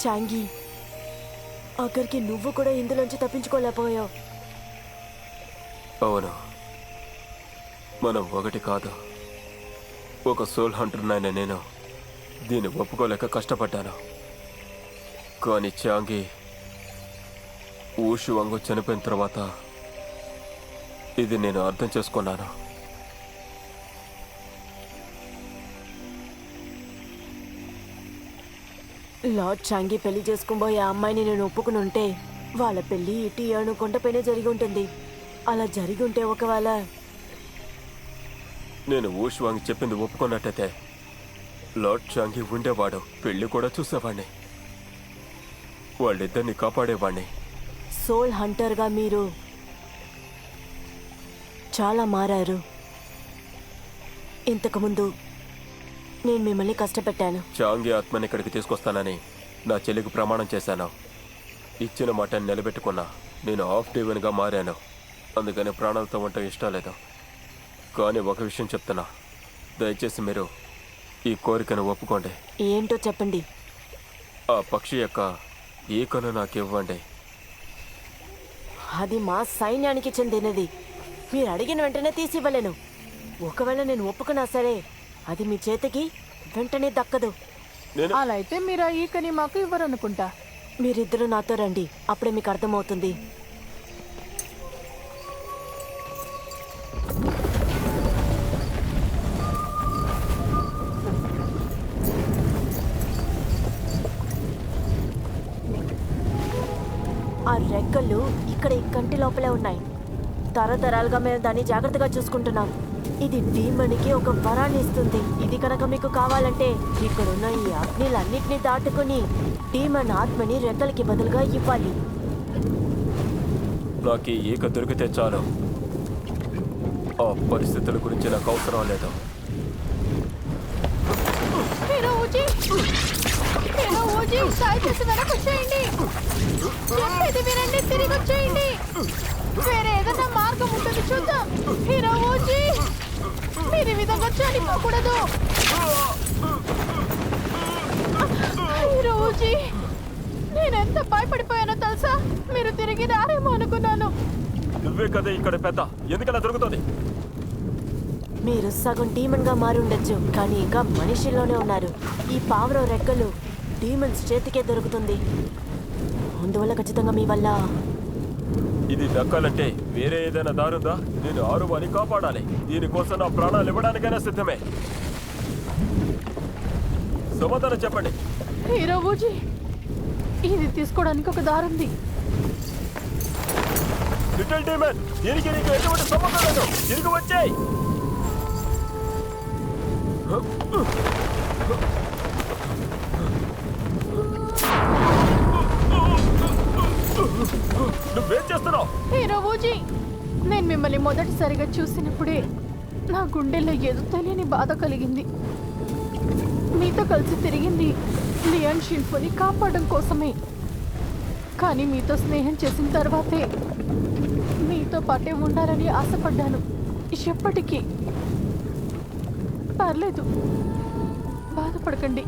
చాంగి, అక్కడికి నువ్వు కూడా ఇందులోంచి తప్పించుకోలేకపోయావు. అవును, మనం ఒకటి కాదు. ఒక సోల్ హంటర్నైనా నేను దీన్ని ఒప్పుకోలేక కష్టపడ్డాను. కానీ చాంగి ఊషు వంగు చనిపోయిన తర్వాత ఇది నేను అర్థం చేసుకున్నాను. లార్డ్ చాంగి పెళ్లి చేసుకోబోయే ఆ అమ్మాయిని నేను ఒప్పుకుని ఉంటే వాళ్ళ పెళ్లి ఇటు ఏను కొండపైనే జరిగి ఉంటుంది. అలా జరిగి ఉంటే ఒకవేళ నేను ఊషు వంగి చెప్పింది ఒప్పుకున్నట్టయితే లార్డ్ చాంగి ఉండేవాడు, పెళ్లి కూడా చూసేవాడిని, వాళ్ళిద్దరిని కాపాడేవాడిని. సోల్ హంటర్గా మీరు చాలా మారారు. ఇంతకుముందు నేను మిమ్మల్ని కష్టపెట్టాను. చాంగి ఆత్మని ఇక్కడికి తీసుకొస్తానని నా చెల్లికి ప్రమాణం చేశాను. ఇచ్చిన మాటని నిలబెట్టుకున్నా. నేను హాఫ్ డీవెన్గా మారాను. అందుకని ప్రాణాలతో ఉండటం ఇష్టం లేదు. కానీ ఒక విషయం చెప్తున్నా, దయచేసి మీరు ఈ కోరికను ఒప్పుకోండి. ఏంటో చెప్పండి. ఆ పక్షి యొక్క ఈకను నాకు ఇవ్వండి. అది మా సైన్యానికి చెందినది. మీరు అడిగిన వెంటనే తీసి ఇవ్వలేను. ఒకవేళ నేను ఒప్పుకున్నా సరే అది మీ చేతికి వెంటనే దక్కదు. అలా అయితే మీరు ఆ ఈకని మాకు ఇవ్వరనుకుంటా. మీరిద్దరూ నాతో రండి, అప్పుడే మీకు అర్థమవుతుంది. ఆ రెక్కలు ఇక్కడ ఈ కంటి లోపలే ఉన్నాయి. తరతరాలుగా మేము దాన్ని జాగ్రత్తగా చూసుకుంటున్నాం. ఇది డీమన్కి ఒక వరాన్ని ఇస్తుంది. ఇది కనుక మీకు కావాలంటే ఇక్కడున్న ఈ అగ్నిలన్నిటినీ దాటుకుని డీమన్ ఆత్మని రెక్కలకి బదులుగా ఇవ్వాలి. నాకు ఈ ఈక దొరికితే చాలు. ఆ పరిస్థితుల గురించి నాకు అవసరం లేదు. హీరో ఊజీ, హీరో ఊజీ, దయచేసి వెనక్కి వచ్చేయండి. చెప్పేది వినండి, తిరిగి వచ్చేయండి. వేరే ఏదైనా మార్గం ఉంటుంది చూద్దాం. హీరో ఊజీ, మీరు ఈ విధంగా చనిపోకూడదు. హీరో ఊజీ, నేనెంత భయపడిపోయానో తెలుసా? మీరు తిరిగి రారేమో అనుకున్నాను. నువ్వే కదా ఇక్కడ పెద్ద, ఎందుకలా దొరుకుతుంది? మీరు సగం డీమన్ గా మారి ఉండొచ్చు, కానీ ఇంకా మనిషిలోనే ఉన్నారు. ఈ పావురం రెక్కలు డీమన్స్ చేతికే దొరుకుతుంది. అందువల్ల ఖచ్చితంగా మీ వల్ల ఇది దక్కాలంటే వేరే ఏదైనా దారుందా? నేను ఆరువాని కాపాడాలి. దీనికోసం నా ప్రాణాలు ఇవ్వడానికైనా సిద్ధమే. సమాధానం చెప్పండి. హీరో ఊజీ, ఇది తీసుకోవడానికి ఒక దారుంది. లిటిల్ డీమన్, దీనికి నీకు ఎటువంటి సంబంధం లేదు. తిరిగి వచ్చేయ్. నువ్వేం చేస్తున్నావు? హీరో ఊజీ, నేను మిమ్మల్ని మొదటిసారిగా చూసినప్పుడే నా గుండెల్లో ఏదో తెలియని బాధ కలిగింది. మీతో కలిసి తిరిగింది లియాన్ షిన్ఫోని కాపాడడం కోసమే. కానీ మీతో స్నేహం చేసిన తర్వాతే మీతో పాటే ఉండాలని ఆశపడ్డాను. ఎప్పటికీ. పర్లేదు, బాధపడకండి.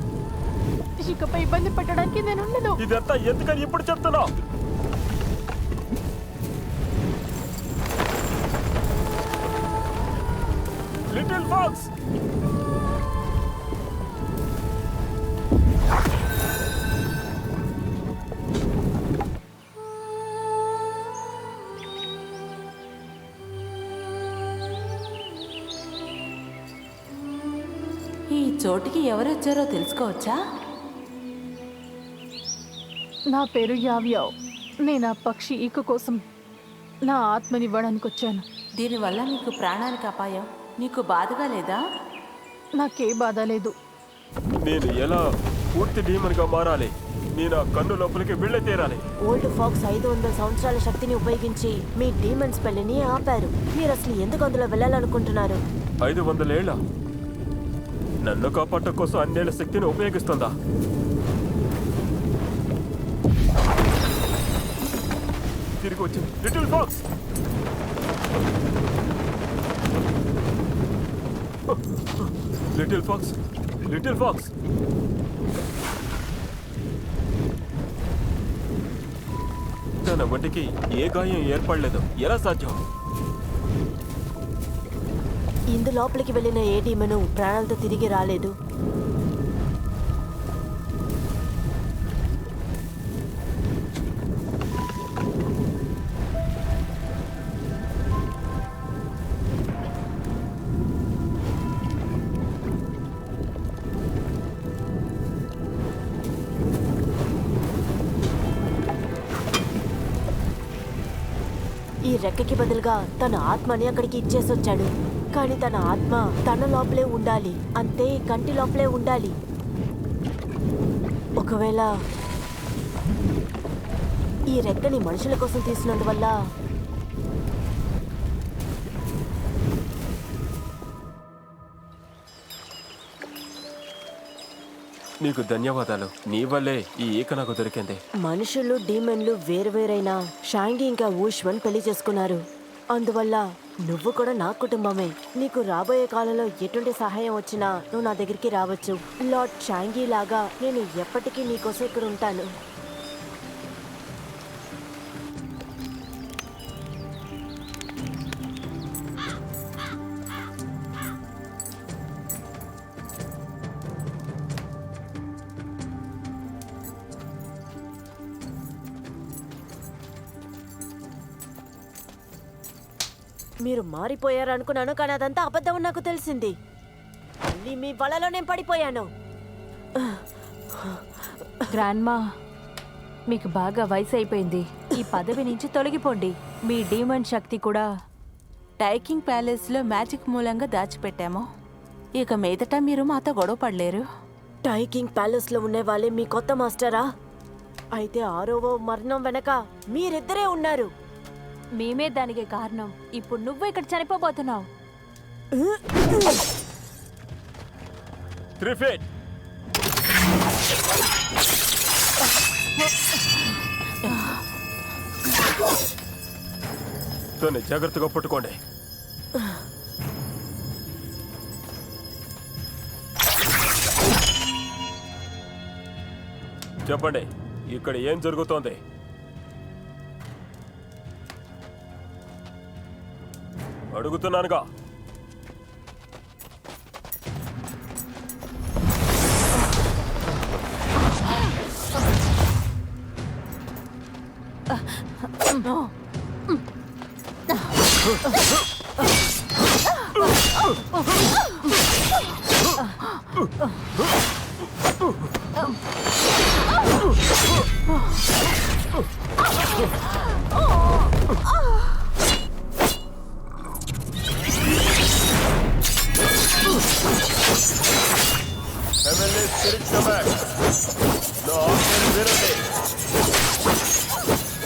ఇకపై ఇబ్బంది పెట్టడానికి నేను ఉండను. ఇదంతా ఎందుకని ఇప్పుడు చెప్తున్నావు? లిటిల్ ఫాక్స్, ఈ చోటికి ఎవరొచ్చారో తెలుసుకోవచ్చా? నా పేరు యావ్యావ్. నేను ఆ పక్షి ఈక కోసం నా ఆత్మనివ్వడానికి వచ్చాను. దీనివల్ల నీకు ప్రాణానికి అపాయం. నీకు బాధగా లేదా? నాకే బాధ లేదు. నేను ఎలా పూర్తి డీమన్ గా మారాలి? నేను ఆ కన్ను లోపలికి వెళ్ళే తీరాలి. ఓల్డ్ ఫాక్స్ 500 సంవత్సరాల శక్తిని ఉపయోగించి మీ డీమన్ స్పెల్ని ఆపారు. మీరు అసలు ఎందుకు అందులో వెళ్ళాలనుకుంటున్నారు? 500 ఏళ్ళ నన్ను కాపాడటం కోసం అన్నేళ్ల శక్తిని ఉపయోగిస్తుందా? తిరిగి వచ్చింది little fox. Little fox, little fox, తన వంటికి ఏ గాయం ఏర్పడలేదు. ఎలా సాధ్యం? ఇందు లోపలికి వెళ్ళిన ఏ డీమను ప్రాణాలతో తిరిగి రాలేదు. ఈ రెక్కకి బదులుగా తన ఆత్మని అక్కడికి ఇచ్చేసొచ్చాడు. కానీ తన ఆత్మ తన లోపలే ఉండాలి, అంతే, కంటి లోపలే ఉండాలి. ఒకవేళ ఈ రెక్కని మనుషుల కోసం తీసినందువల్ల నీకు ధన్యవాదాలు. నీ వల్లే ఈ ఈక నాకు దొరికింది. మనుషులు డీమన్లు వేరువేరైనా షాంగి ఇంకా ఊష్వన్ పెళ్లి చేసుకున్నారు. అందువల్ల నువ్వు కూడా నా కుటుంబమే. నీకు రాబోయే కాలంలో ఎటువంటి సహాయం వచ్చినా నువ్వు నా దగ్గరికి రావచ్చు. లార్డ్ షాంగి లాగా నేను ఎప్పటికీ నీకోసం ఇక్కడ ఉంటాను. మీరు మారిపోయారనుకున్నాను, కానీ అదంతా అబద్ధం నాకు తెలిసింది. మళ్ళీ మీ వలలో నేను పడిపోయాను. గ్రాండ్మా, మీకు బాగా వయసు అయిపోయింది. ఈ పదవి నుంచి తొలగిపోండి. మీ డీమన్ శక్తి కూడా టైకింగ్ ప్యాలెస్లో మ్యాజిక్ మూలంగా దాచిపెట్టాము. ఇక మీదట మీరు మాతో గొడవ పడలేరు. టైకింగ్ ప్యాలెస్ లో ఉండే వాళ్ళే మీ కొత్త మాస్టరా? అయితే 6వ మరణం వెనక మీరిద్దరే ఉన్నారు. మేమే దానికి కారణం. ఇప్పుడు నువ్వు ఇక్కడ చనిపోబోతున్నావు. 3 feet. తోని జాగ్రత్తగా పట్టుకోండి. చెప్పండి, ఇక్కడ ఏం జరుగుతోంది? అడుగుతున్నానుగా. Heavenly Spirit Command. నా ఆజ్ఞను వినండి.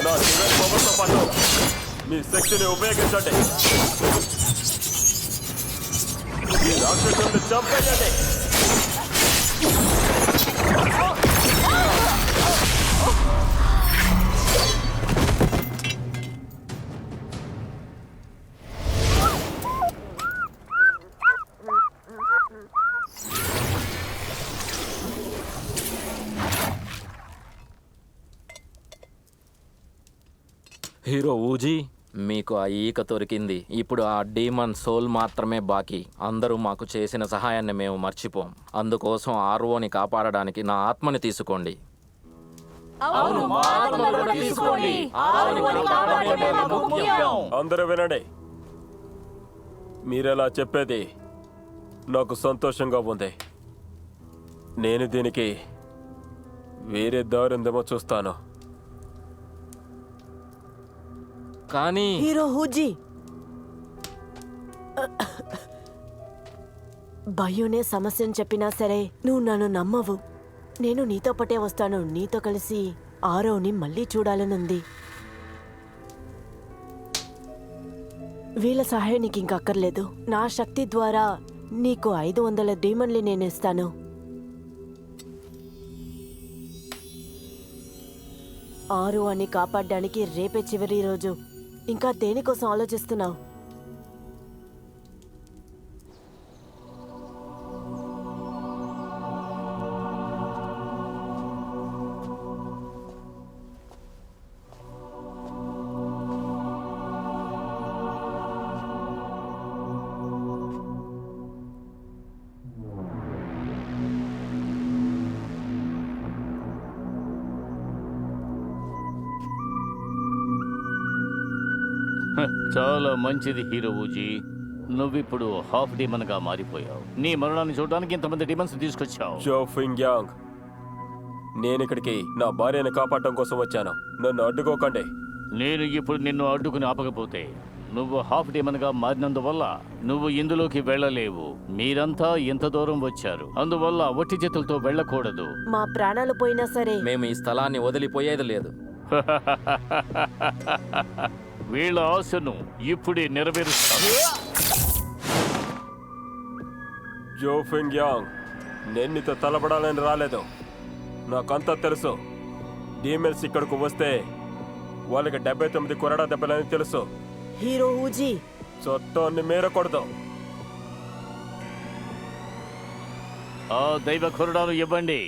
నా దివ్య పవర్తో పాటు మీ శక్తిని ఉపయోగించండి. ఈ రాక్షసులను చంపేయండి. హీరో ఊజీ, మీకు ఆ ఈక దొరికింది. ఇప్పుడు ఆ డీమన్ సోల్ మాత్రమే బాకీ. అందరూ మాకు చేసిన సహాయాన్ని మేము మర్చిపోం. అందుకోసం ఆర్వోని కాపాడడానికి నా ఆత్మని తీసుకోండి. అందరూ వినండి. మీరెలా చెప్పేది నాకు సంతోషంగా ఉంది. నేను దీనికి వేరే దారుందేమో చూస్తాను. కానీ హీరో హూజీ, భయునే సమస్యను చెప్పినా సరే నువ్వు నన్ను నమ్మవు. నేను నీతో పటే వస్తాను. నీతో కలిసి ఆరోని మళ్ళీ చూడాలనుంది. వీళ్ళ సహాయం నీకు ఇంక అక్కర్లేదు. నా శక్తి ద్వారా నీకు 500 డీమన్లు నేను ఇస్తాను. ఆరు అని కాపాడడానికి రేపే చివరి రోజు. ఇంకా దేనికోసం ఆలోచిస్తున్నావు? చాలా మంచిది హీరో ఊజీ. నువ్విప్పుడు హాఫ్ డీమన్ గా మారిపోయావు. నీ మరణాన్ని చూడడానికి ఇంతమంది డీమన్స్ తీసుకొచ్చావు. జో ఫింగ్ యాంగ్, నేను ఇక్కడికి నా భార్యను కాపాడటం కోసం వచ్చాను. నన్ను అడ్డుకోకండి. నేను ఇప్పుడు నిన్ను అడ్డుకుని ఆపకపోతే నువ్వు హాఫ్ డీమన్ గా మారినందువల్ల నువ్వు ఇందులోకి వెళ్ళలేవు. మీరంతా ఇంత దూరం వచ్చారు, అందువల్ల ఒట్టి చేతులతో వెళ్ళకూడదు. మా ప్రాణాలు పోయినా సరే మేము ఈ స్థలాన్ని వదిలిపోయేది లేదు. వీళ్ళ ఆశను ఇప్పుడే నెరవేరుస్తాను. జో ఫింగ్ యాంగ్, నేను నీతో తలపడాలని రాలేదు. నాకంతా తెలుసు. డీమెన్స్ ఇక్కడికి వస్తే వాళ్ళకి 79 కొరడా దెబ్బలని తెలుసు. హీరో హూజీ, చట్టాన్ని మీరకూడదు. ఆ దైవ కొరడాను ఇవ్వండి.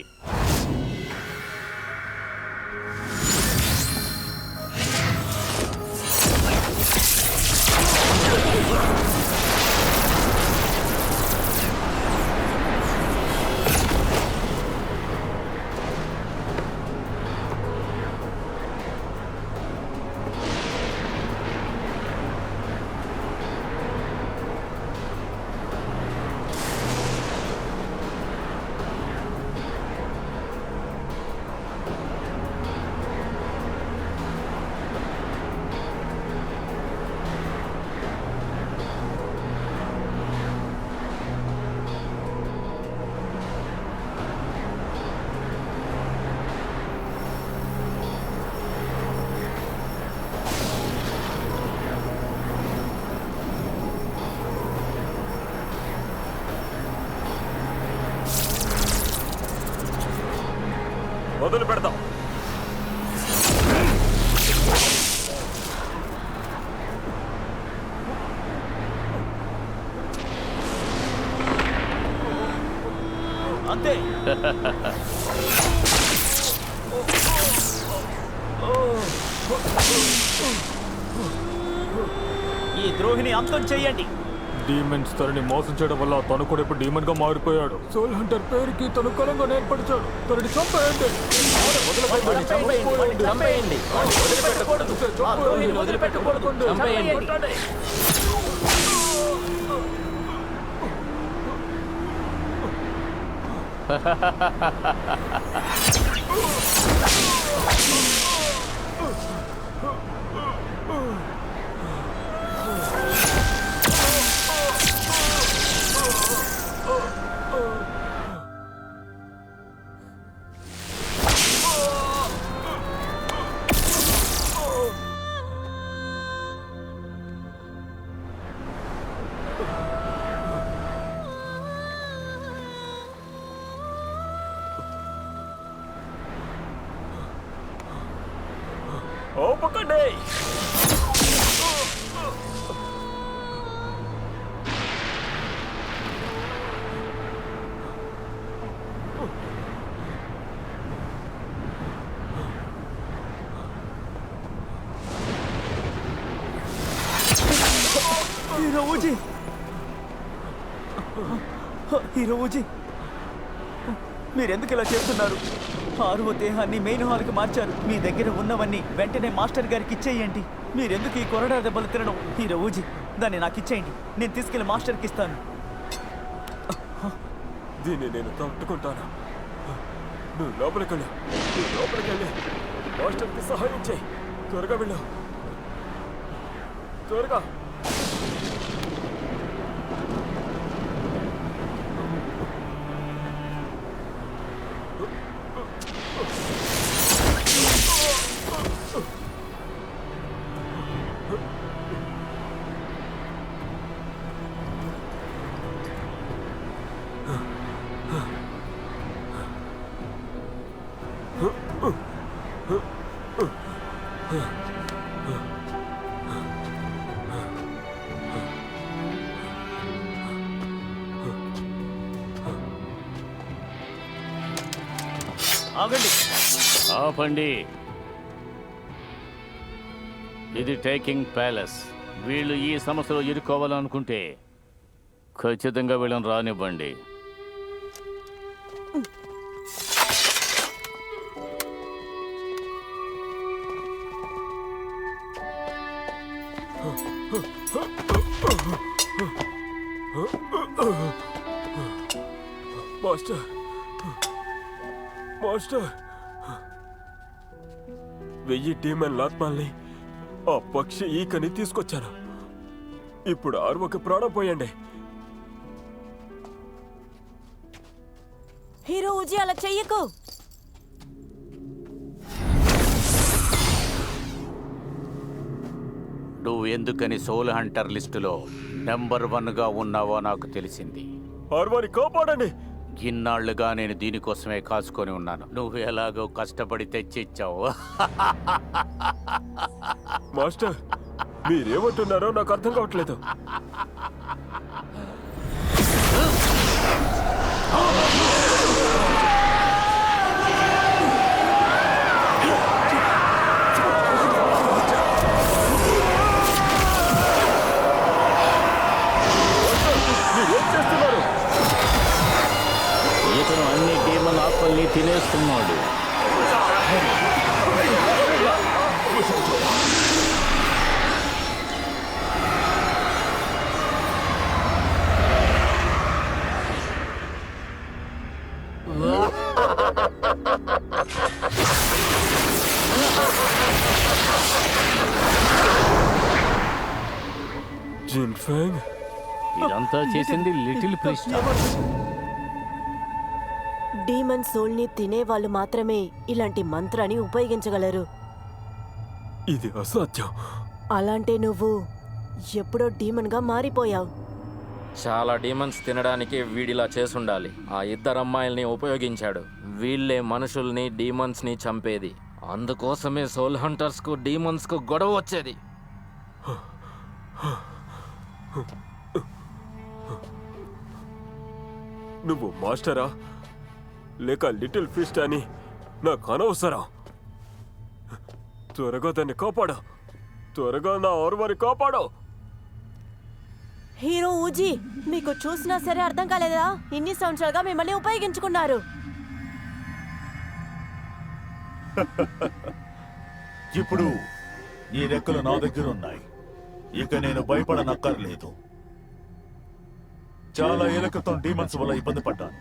మొదలు పెడదాం. అంతే. ఈ ద్రోహిని అంతం చెయ్యండి. డీమన్స్ తనని మోసం చేయడం వల్ల తను కూడా ఇప్పుడు డీమన్ గా మారిపోయాడు. సోల్ హంటర్ పేరుకి తను కలంగా నేర్పడిచాడు. తనని చంపేయండి. ఓపకండి. హీరో ఊజీ, మీరెందుకు ఇలా చేస్తున్నారు? ఆరువ దేహాన్ని మెయిన్ హాల్కి మార్చారు. మీ దగ్గర ఉన్నవన్నీ వెంటనే మాస్టర్ గారికి ఇచ్చేయండి. మీరెందుకు ఈ కొరడా దెబ్బలు తినడం? హీరో ఊజీ, దాన్ని నాకు ఇచ్చేయండి. నేను తీసుకెళ్లి మాస్టర్కి ఇస్తాను. దీన్ని నేను తట్టుకుంటాను. నువ్వు లోపలికి వెళ్ళు. లోపలికి వెళ్ళి మాస్టర్కి సహాయం చేయి. త్వరగా వెళ్ళు, త్వరగా. ఆగండి. ఆపండి. ఇది టేకింగ్ ప్యాలెస్. వీళ్ళు ఈ సమస్యలో ఇరుక్కోవాలనుకుంటే ఖచ్చితంగా వీళ్ళని రానివ్వండి. మాస్టర్, మాస్టర్, 1000 డీమన్ ఆత్మల్ని ఆ పక్షి ఈకని తీసుకొచ్చాను. ఇప్పుడు ఆర్వకి ప్రాణం పోయండి. హీరో ఊజీ, అలా చెయ్యకు. నువ్వు ఎందుకని సోల్ హంటర్ లిస్టులో నెంబర్ 1గా ఉన్నావో నాకు తెలిసింది. ఆర్వాని కాపాడండి. ఇన్నాళ్లుగా నేను దీనికోసమే కాచుకొని ఉన్నాను. నువ్వు ఎలాగో కష్టపడి తెచ్చిచ్చావు. మాస్టర్, మీరేమంటున్నారో నాకు అర్థం కావట్లేదు. ఇతను అన్ని డీమన్ ఆత్మల్ని తినేస్తున్నాడు. జిన్ఫెంగ్, ఇదంతా చేసింది లిటిల్ ప్రిస్ట్. డీమన్ సోల్ ని తినే వాళ్ళు మాత్రమే ఇలాంటి మంత్రాన్ని ఉపయోగించగలరు. ఇది అసాధ్యం. అలాంటే నువ్వు ఎప్పుడో డీమన్ గా మారిపోయావు. చాలా డీమన్స్ తినడానికి వీడిలా చేసుండాలి. ఆ ఇద్దరు అమ్మాయిల్ని ఉపయోగించాడు. వీళ్ళే మనుషుల్ని డీమన్స్ని చంపేది. అందుకోసమే సోల్ హంటర్స్కు డీమన్స్కు గొడవ వచ్చేది. నువ్వు మాస్టరా లేక లిటిల్ ఫిస్ట్ అని నాకు అనవసరం. త్వరగా దాన్ని కాపాడు. త్వరగా నా ఆర్వాని కాపాడు. హీరో ఊజీ, మీకు చూసినా సరే అర్థం కాలేదా? ఇన్ని సంవత్సరాలుగా మిమ్మల్ని ఉపయోగించుకున్నారు. ఇప్పుడు ఈ రెక్కలు నా దగ్గర ఉన్నాయి. ఇక నేను భయపడనక్కర్లేదు. చాలా ఏళ్ల క్రితం డీమన్స్ వల్ల ఇబ్బంది పడ్డాను.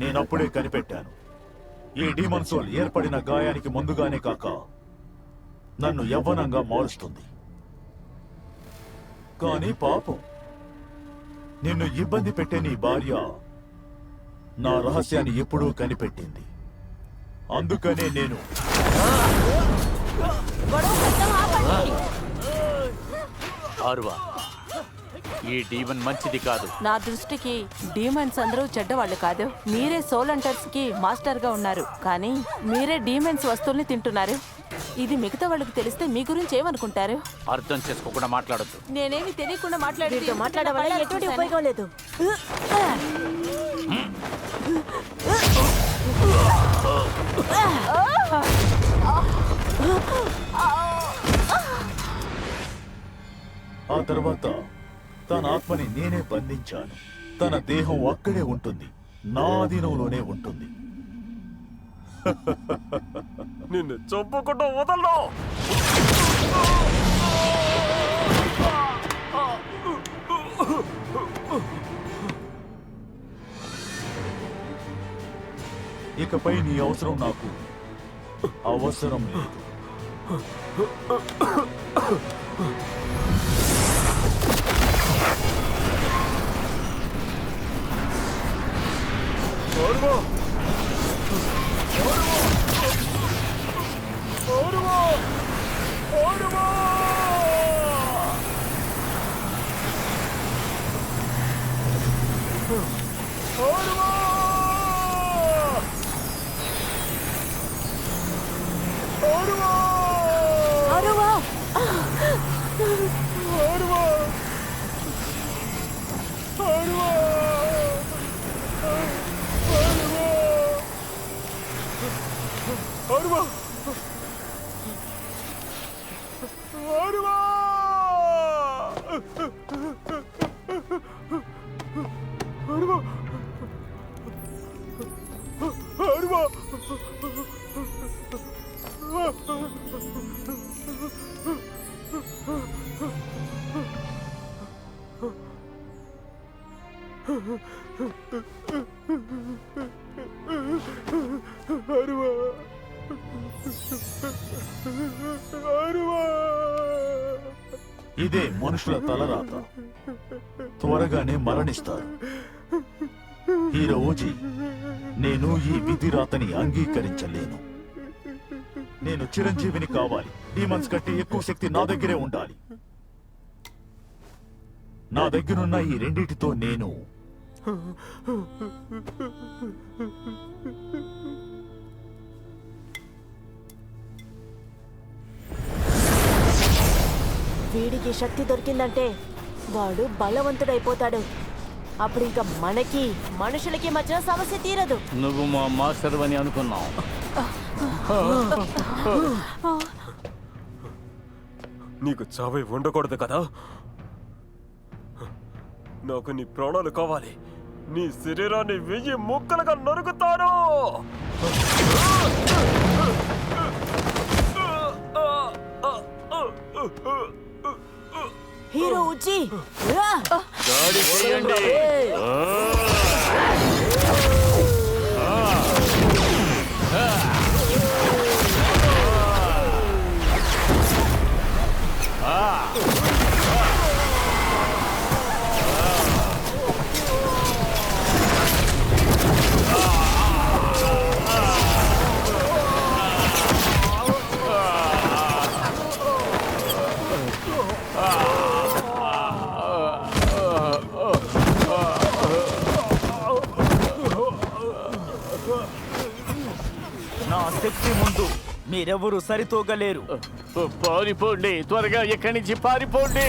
నేనప్పుడే కనిపెట్టాను. ఈ డీమన్ సోల్ ఏర్పడిన గాయానికి ముందుగానే కాక నన్ను యవ్వనంగా మారుస్తుంది. కానీ పాపం, నిన్ను ఇబ్బంది పెట్టే నీ భార్య నా రహస్యాన్ని ఎప్పుడూ కనిపెట్టింది. అందుకనే నేను ఆర్వా, ఈ డీమన్ మంచిది కాదు. నా దృష్టికి డీమన్స్ అందరూ చెడ్డవాళ్ళు కాదు. మీరే సోల్ హంటర్స్ కి మాస్టర్ గా ఉన్నారు, కానీ మీరే డీమన్స్ వస్తువుల్ని తింటున్నారు. ఇది మిగతా వాళ్ళకి తెలిస్తే మీ గురించి ఏమనుకుంటారు? అర్థం చేసుకోకుండా మాట్లాడద్దు. నేనేమి తెలియకుండా మాట్లాడడం వల్ల ఎటువంటి ఉపయోగం లేదు. ఆ తర్వాత తన ఆత్మని నేనే బంధించాను. తన దేహం అక్కడే ఉంటుంది, నా అధీనంలోనే ఉంటుంది. నిన్ను చంపకుండా వదలను. ఇకపై నీ అవసరం నాకు అవసరం లేదు. ఇదే మనుషుల తలరాత. త్వరగానే మరణిస్తారు. హీరో ఊజీ, నేను ఈ విధి రాతని అంగీకరించలేను. నేను చిరంజీవిని కావాలి. డీమన్స్ కంటే ఎక్కువ శక్తి నా దగ్గరే ఉండాలి. నా దగ్గరున్న ఈ రెండిటితో నేను వీడికి శక్తి దొరికిందంటే వాడు బలవంతుడైపోతాడు. అప్పుడు ఇంకా మనకి మనుషులకి మధ్య సమస్య తీరదు. నువ్వు మా మాస్టర్ అని అనుకున్నావు. నీకు చావే ఉండకూడదు కదా. నాకు నీ ప్రాణాలు కావాలి. నీ శరీరాన్ని 1000 ముక్కలుగా నరుకుతాను. హీరో ఊజీ, దాడి చేయండి. శక్తి ముందు మీరెవరూ సరితూగలేరు. పారిపోండి, త్వరగా ఇక్కడి నుంచి పారిపోండి.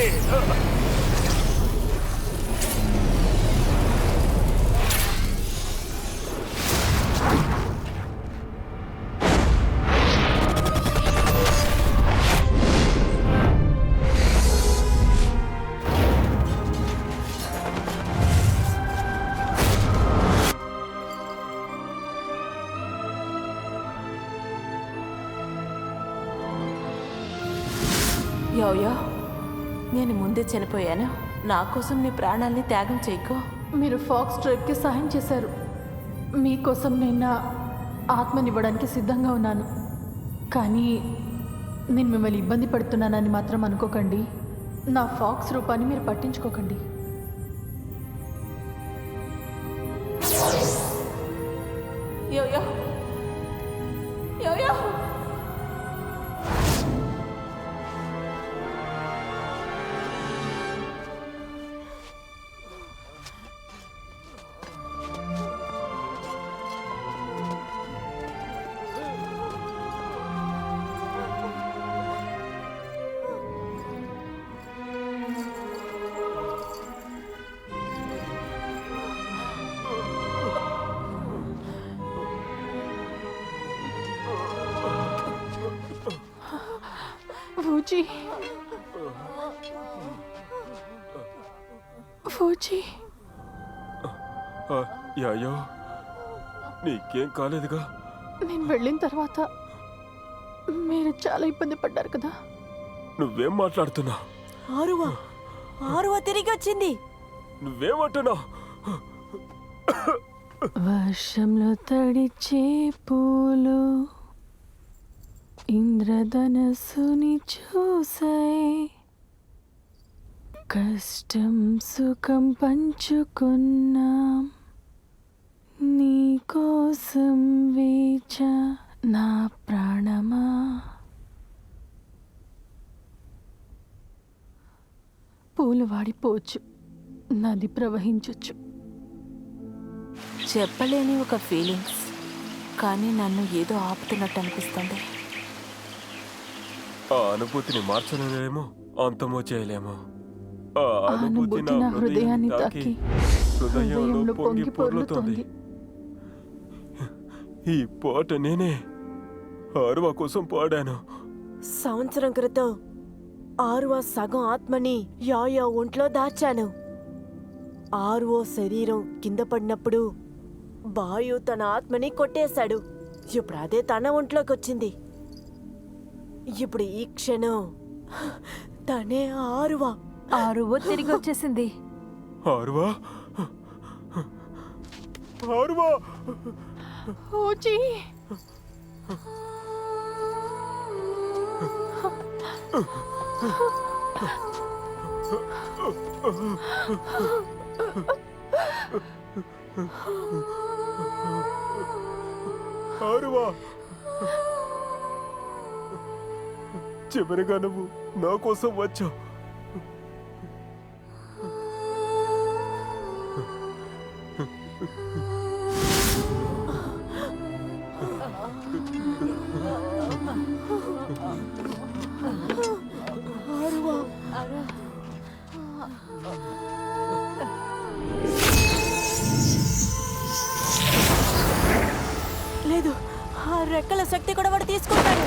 యోయో, నేను ముందే చనిపోయాను. నా కోసం నీ ప్రాణాల్ని త్యాగం చేయకో. మీరు ఫాక్స్ ట్రైబ్కి సహాయం చేశారు. మీకోసం నేను నా ఆత్మనివ్వడానికి సిద్ధంగా ఉన్నాను. కానీ నేను మిమ్మల్ని ఇబ్బంది పడుతున్నానని మాత్రం అనుకోకండి. నా ఫాక్స్ రూపాన్ని మీరు పట్టించుకోకండి. యోయో, యోయో, ఫూజీ, ఫూజీ, యాయో, నీకేం కాలేదుగా? నేను వెళ్ళిన తర్వాత మీరు చాలా ఇబ్బంది పడ్డారు కదా. నువ్వేం మాట్లాడుతున్నావు? ఆరువా తిరిగి వచ్చింది. నువ్వేమంటున్నావు? వర్షంలో తడిచే పూలు ఇంద్రధనస్సుని చూసాయి. కష్టం సుఖం పంచుకున్నాం, నీకోసం వేచా నా ప్రాణమా. పూలు వాడిపోవచ్చు, నది ప్రవహించొచ్చు. చెప్పలేని ఒక ఫీలింగ్స్, కానీ నన్ను ఏదో ఆపుతున్నట్టు అనిపిస్తుంది. ఆ అనుభూతిని మార్చలేమో, అంతమో చేయలేమో. ఆ అనుభూతి నా హృదయాన్ని తాకి హృదయంలో పొంగి పొర్లుతోంది. ఈ పాట నేనే ఆరువా కోసం పాడాను. సంవత్సరం క్రితం ఆరువా సగం ఆత్మని యాయో ఒంట్లో దాచాను. ఆరువో శరీరం కింద పడినప్పుడు బాయు తన ఆత్మని కొట్టేశాడు. ఇప్పుడు అదే తన ఒంట్లోకి వచ్చింది. ఇప్పుడు ఈ క్షణం తనే ఆరువా. ఆరువో తిరిగి వచ్చేసింది. ఆరువా, ఆరువా, ఓజీ, ఆరువా, చివరిగా నువ్వు నా కోసం వచ్చావు. లేదు, ఆ రెక్కల శక్తి కూడా వాడు తీసుకుంటాడు.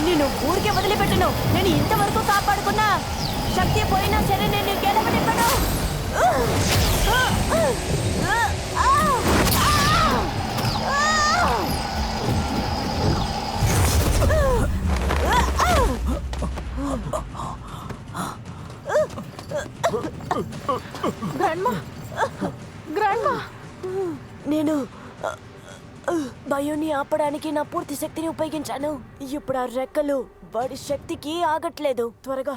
నేను ఊరికే వదిలిపెట్టను. నేను ఇంతవరకు కాపాడుకున్నా శక్తి పోయినా సరే నేను గెలవనివ్వను. నేను భయాన్ని ఆపడానికి నా పూర్తి శక్తిని ఉపయోగించాను. ఇప్పుడు ఆ రెక్కలు వాడి శక్తికి ఆగట్లేదు. త్వరగా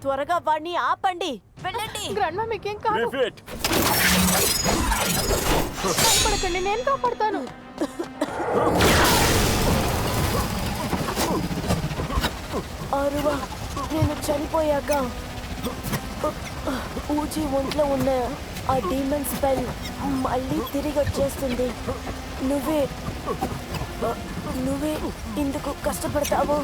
త్వరగా వాడిని ఆపండి. వెళ్ళండి. గ్రాండ్మా, మీకేం కాదు. భయపడకండి, నేను కాపాడుతాను. ఆరువా, నేను చనిపోయాక ఊజీ ఒంట్లో ఉన్న ఆ డీమన్ స్పెల్ మళ్ళీ తిరిగి వచ్చేస్తుంది. నువ్వే నువ్వే ఇందుకు కష్టపడతావు.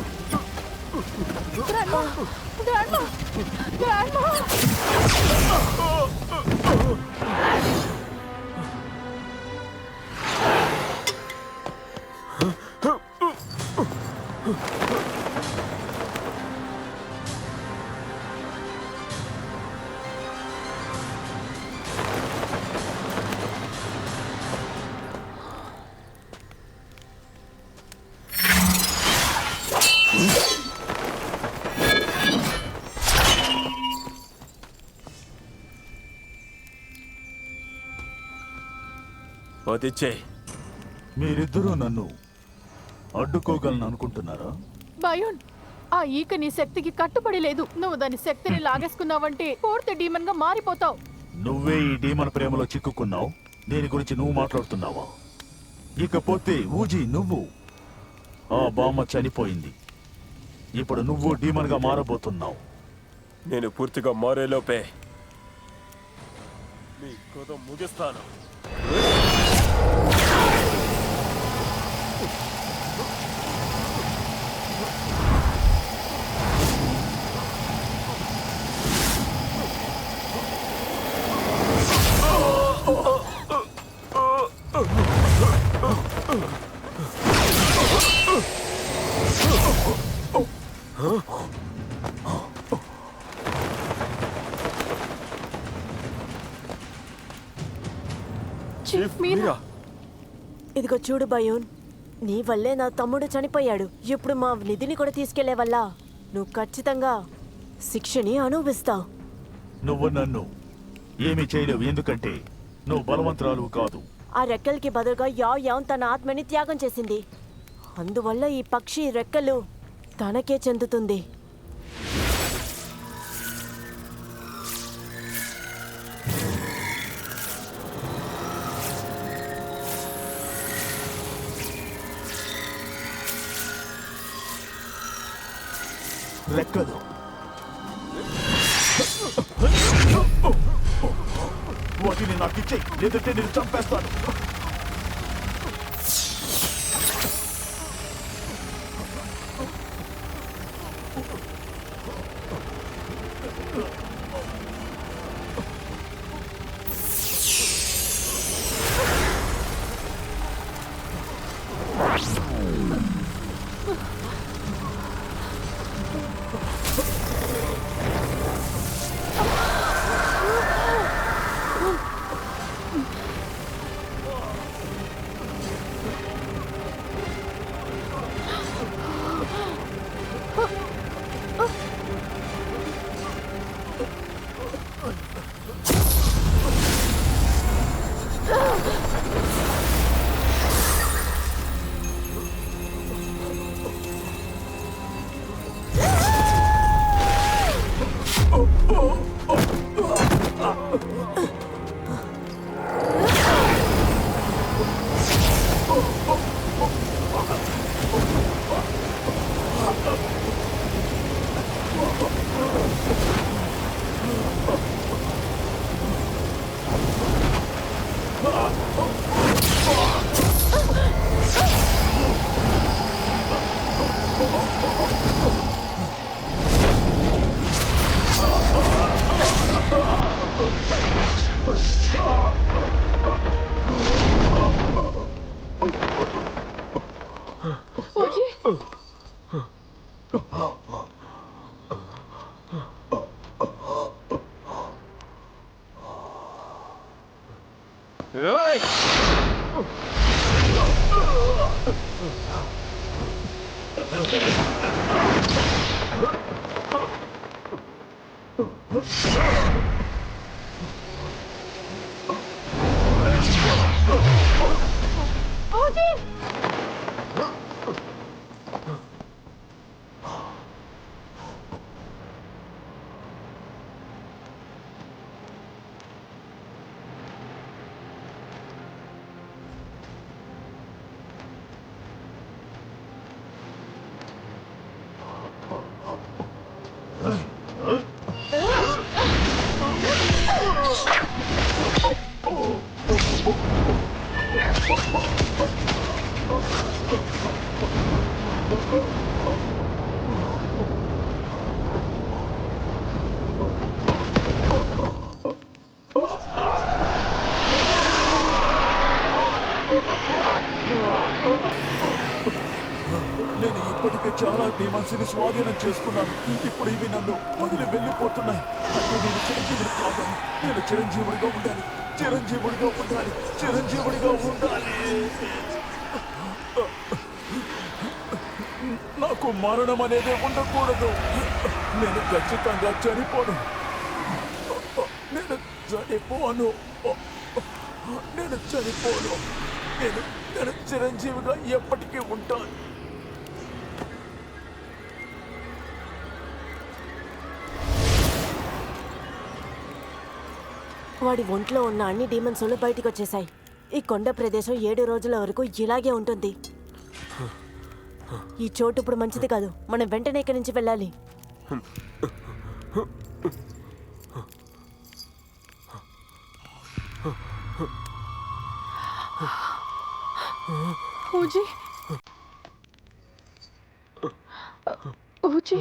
అదిచ్చే. మీరిద్దరూ నన్ను అడ్డుకోగలను అనుకుంటున్నారా? బయోన్, ఆ ఈక నీ శక్తికి కట్టుబడి లేదు. నువ్వు దాని శక్తిని లాగేసుకున్నావంటే పూర్తి డీమన్ గా మారిపోతావు. నువ్వే ఈ డీమన్ ప్రేమలో చిక్కుకున్నావు. దీని గురించి నువ్వు మాట్లాడుతున్నావా? ఇకపోతే ఊజీ, నువ్వు ఆ బామ్మ చనిపోయింది. ఇప్పుడు నువ్వు డీమన్ గా మారబోతున్నావు. నేను పూర్తిగా మారేలోపే మీ కథ ముగిస్తాను. చీఫ్ మీరా? ఇదిగో చూడు బయోన్, నీ వల్లే నా తమ్ముడు చనిపోయాడు. ఇప్పుడు మా నిధిని కూడా తీసుకెళ్లే వల్ల నువ్వు ఖచ్చితంగా శిక్షని అనుభవిస్తావు. నువ్వు నన్ను ఏమీ చేయలేవు, ఎందుకంటే నువ్వు బలవంతురాలు కాదు. ఆ రెక్కలకి బదులుగా యావ్ తన ఆత్మని త్యాగం చేసింది. అందువల్ల ఈ పక్షి రెక్కలు తనకే చెందుతుంది. రెక్కలు వాటిని నాకు ఇచ్చేయి, లేదంటే నేను చంపేస్తాను. డీమన్స్ ని స్వాధీనం చేసుకున్నాను. ఇప్పుడు ఇవి నన్ను వదిలి వెళ్ళిపోతున్నాయి. అంటే నేను చిరంజీవుడు కావాలి. నేను చిరంజీవుడిగా ఉండాలి. చిరంజీవుడిగా ఉండాలి. చిరంజీవుడిగా ఉండాలి. నాకు మరణం అనేది ఉండకూడదు. నేను ఖచ్చితంగా చనిపోను. నేను చనిపోను. నేను చనిపోను. నేను చిరంజీవిగా ఎప్పటికీ ఉంటాను. వాడి ఒంట్లో ఉన్న అన్ని డీమన్స్ బయటికి వచ్చేసాయి. ఈ కొండ ప్రదేశం 7 రోజుల వరకు ఇలాగే ఉంటుంది. ఈ చోటు ఇప్పుడు మంచిది కాదు. మనం వెంటనే ఇక్కడి నుంచి వెళ్ళాలి. ఊజీ ఊజీ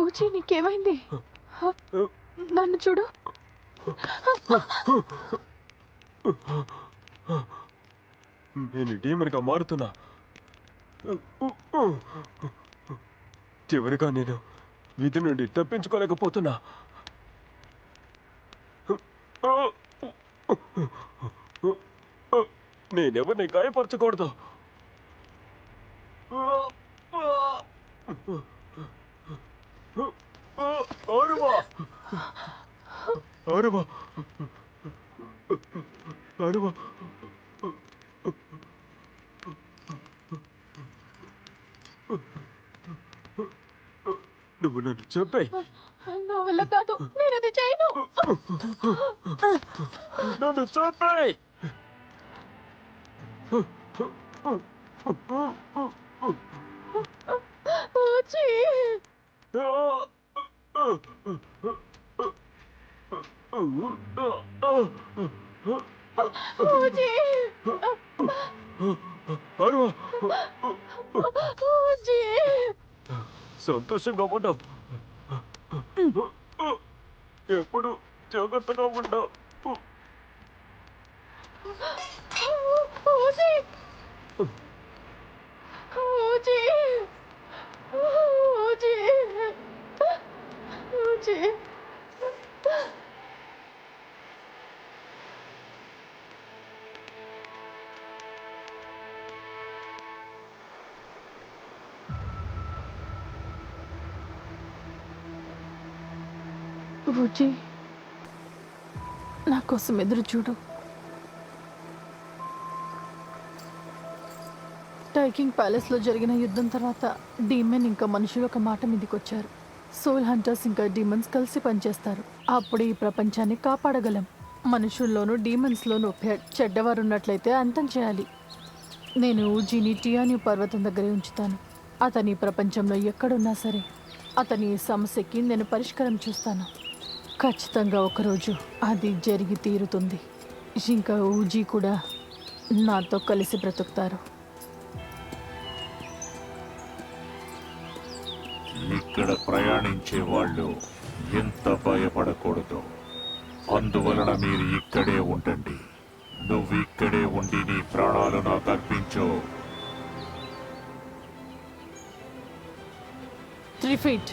ఊజీ నీకేమైంది? నన్ను చూడు. నేను డీమన్గా మారుతున్నా. చివరిగా నేను విధి నుండి తప్పించుకోలేకపోతున్నా. నేనెవరిని గాయపరచకూడదు. అరువా అరువా అరువా నువ్వు నన్ను చెప్పాయి. నా వల్ల కాదు. నేను అది చేయను. నన్ను చెప్పాయి. ఊజీ ఊజీ అరువా ఊజీ సంతోషంగా ఉండవు. ఎప్పుడు జాగ్రత్తగా ఉండవు. ఊజీ ఊజీ ఊజీ ఊజీ ఊజీ నా కోసం ఎదురు చూడు. టైకింగ్ ప్యాలెస్లో జరిగిన యుద్ధం తర్వాత డీమన్ ఇంకా మనుషులు ఒక మాట మీదకి వచ్చారు. సోల్ హంటర్స్ ఇంకా డీమన్స్ కలిసి పనిచేస్తారు. అప్పుడు ఈ ప్రపంచాన్ని కాపాడగలం. మనుషుల్లోనూ డీమన్స్లోనూ చెడ్డవారు ఉన్నట్లయితే అంతం చేయాలి. నేను ఊజీని టియాని పర్వతం దగ్గరే ఉంచుతాను. అతని ప్రపంచంలో ఎక్కడున్నా సరే అతని సమస్యకి నేను పరిష్కారం చూస్తాను. ఖచ్చితంగా ఒకరోజు అది జరిగి తీరుతుంది. ఇంకా ఊజీ కూడా నాతో కలిసి బ్రతుకుతారు. ఇక్కడ ప్రయాణించే వాళ్ళు ఎంత భయపడకూడదు. అందువలన మీరు ఇక్కడే ఉండండి. నువ్వు ఇక్కడే ఉండి నీ ప్రాణాలు నాకు అర్పించు. 3 feet.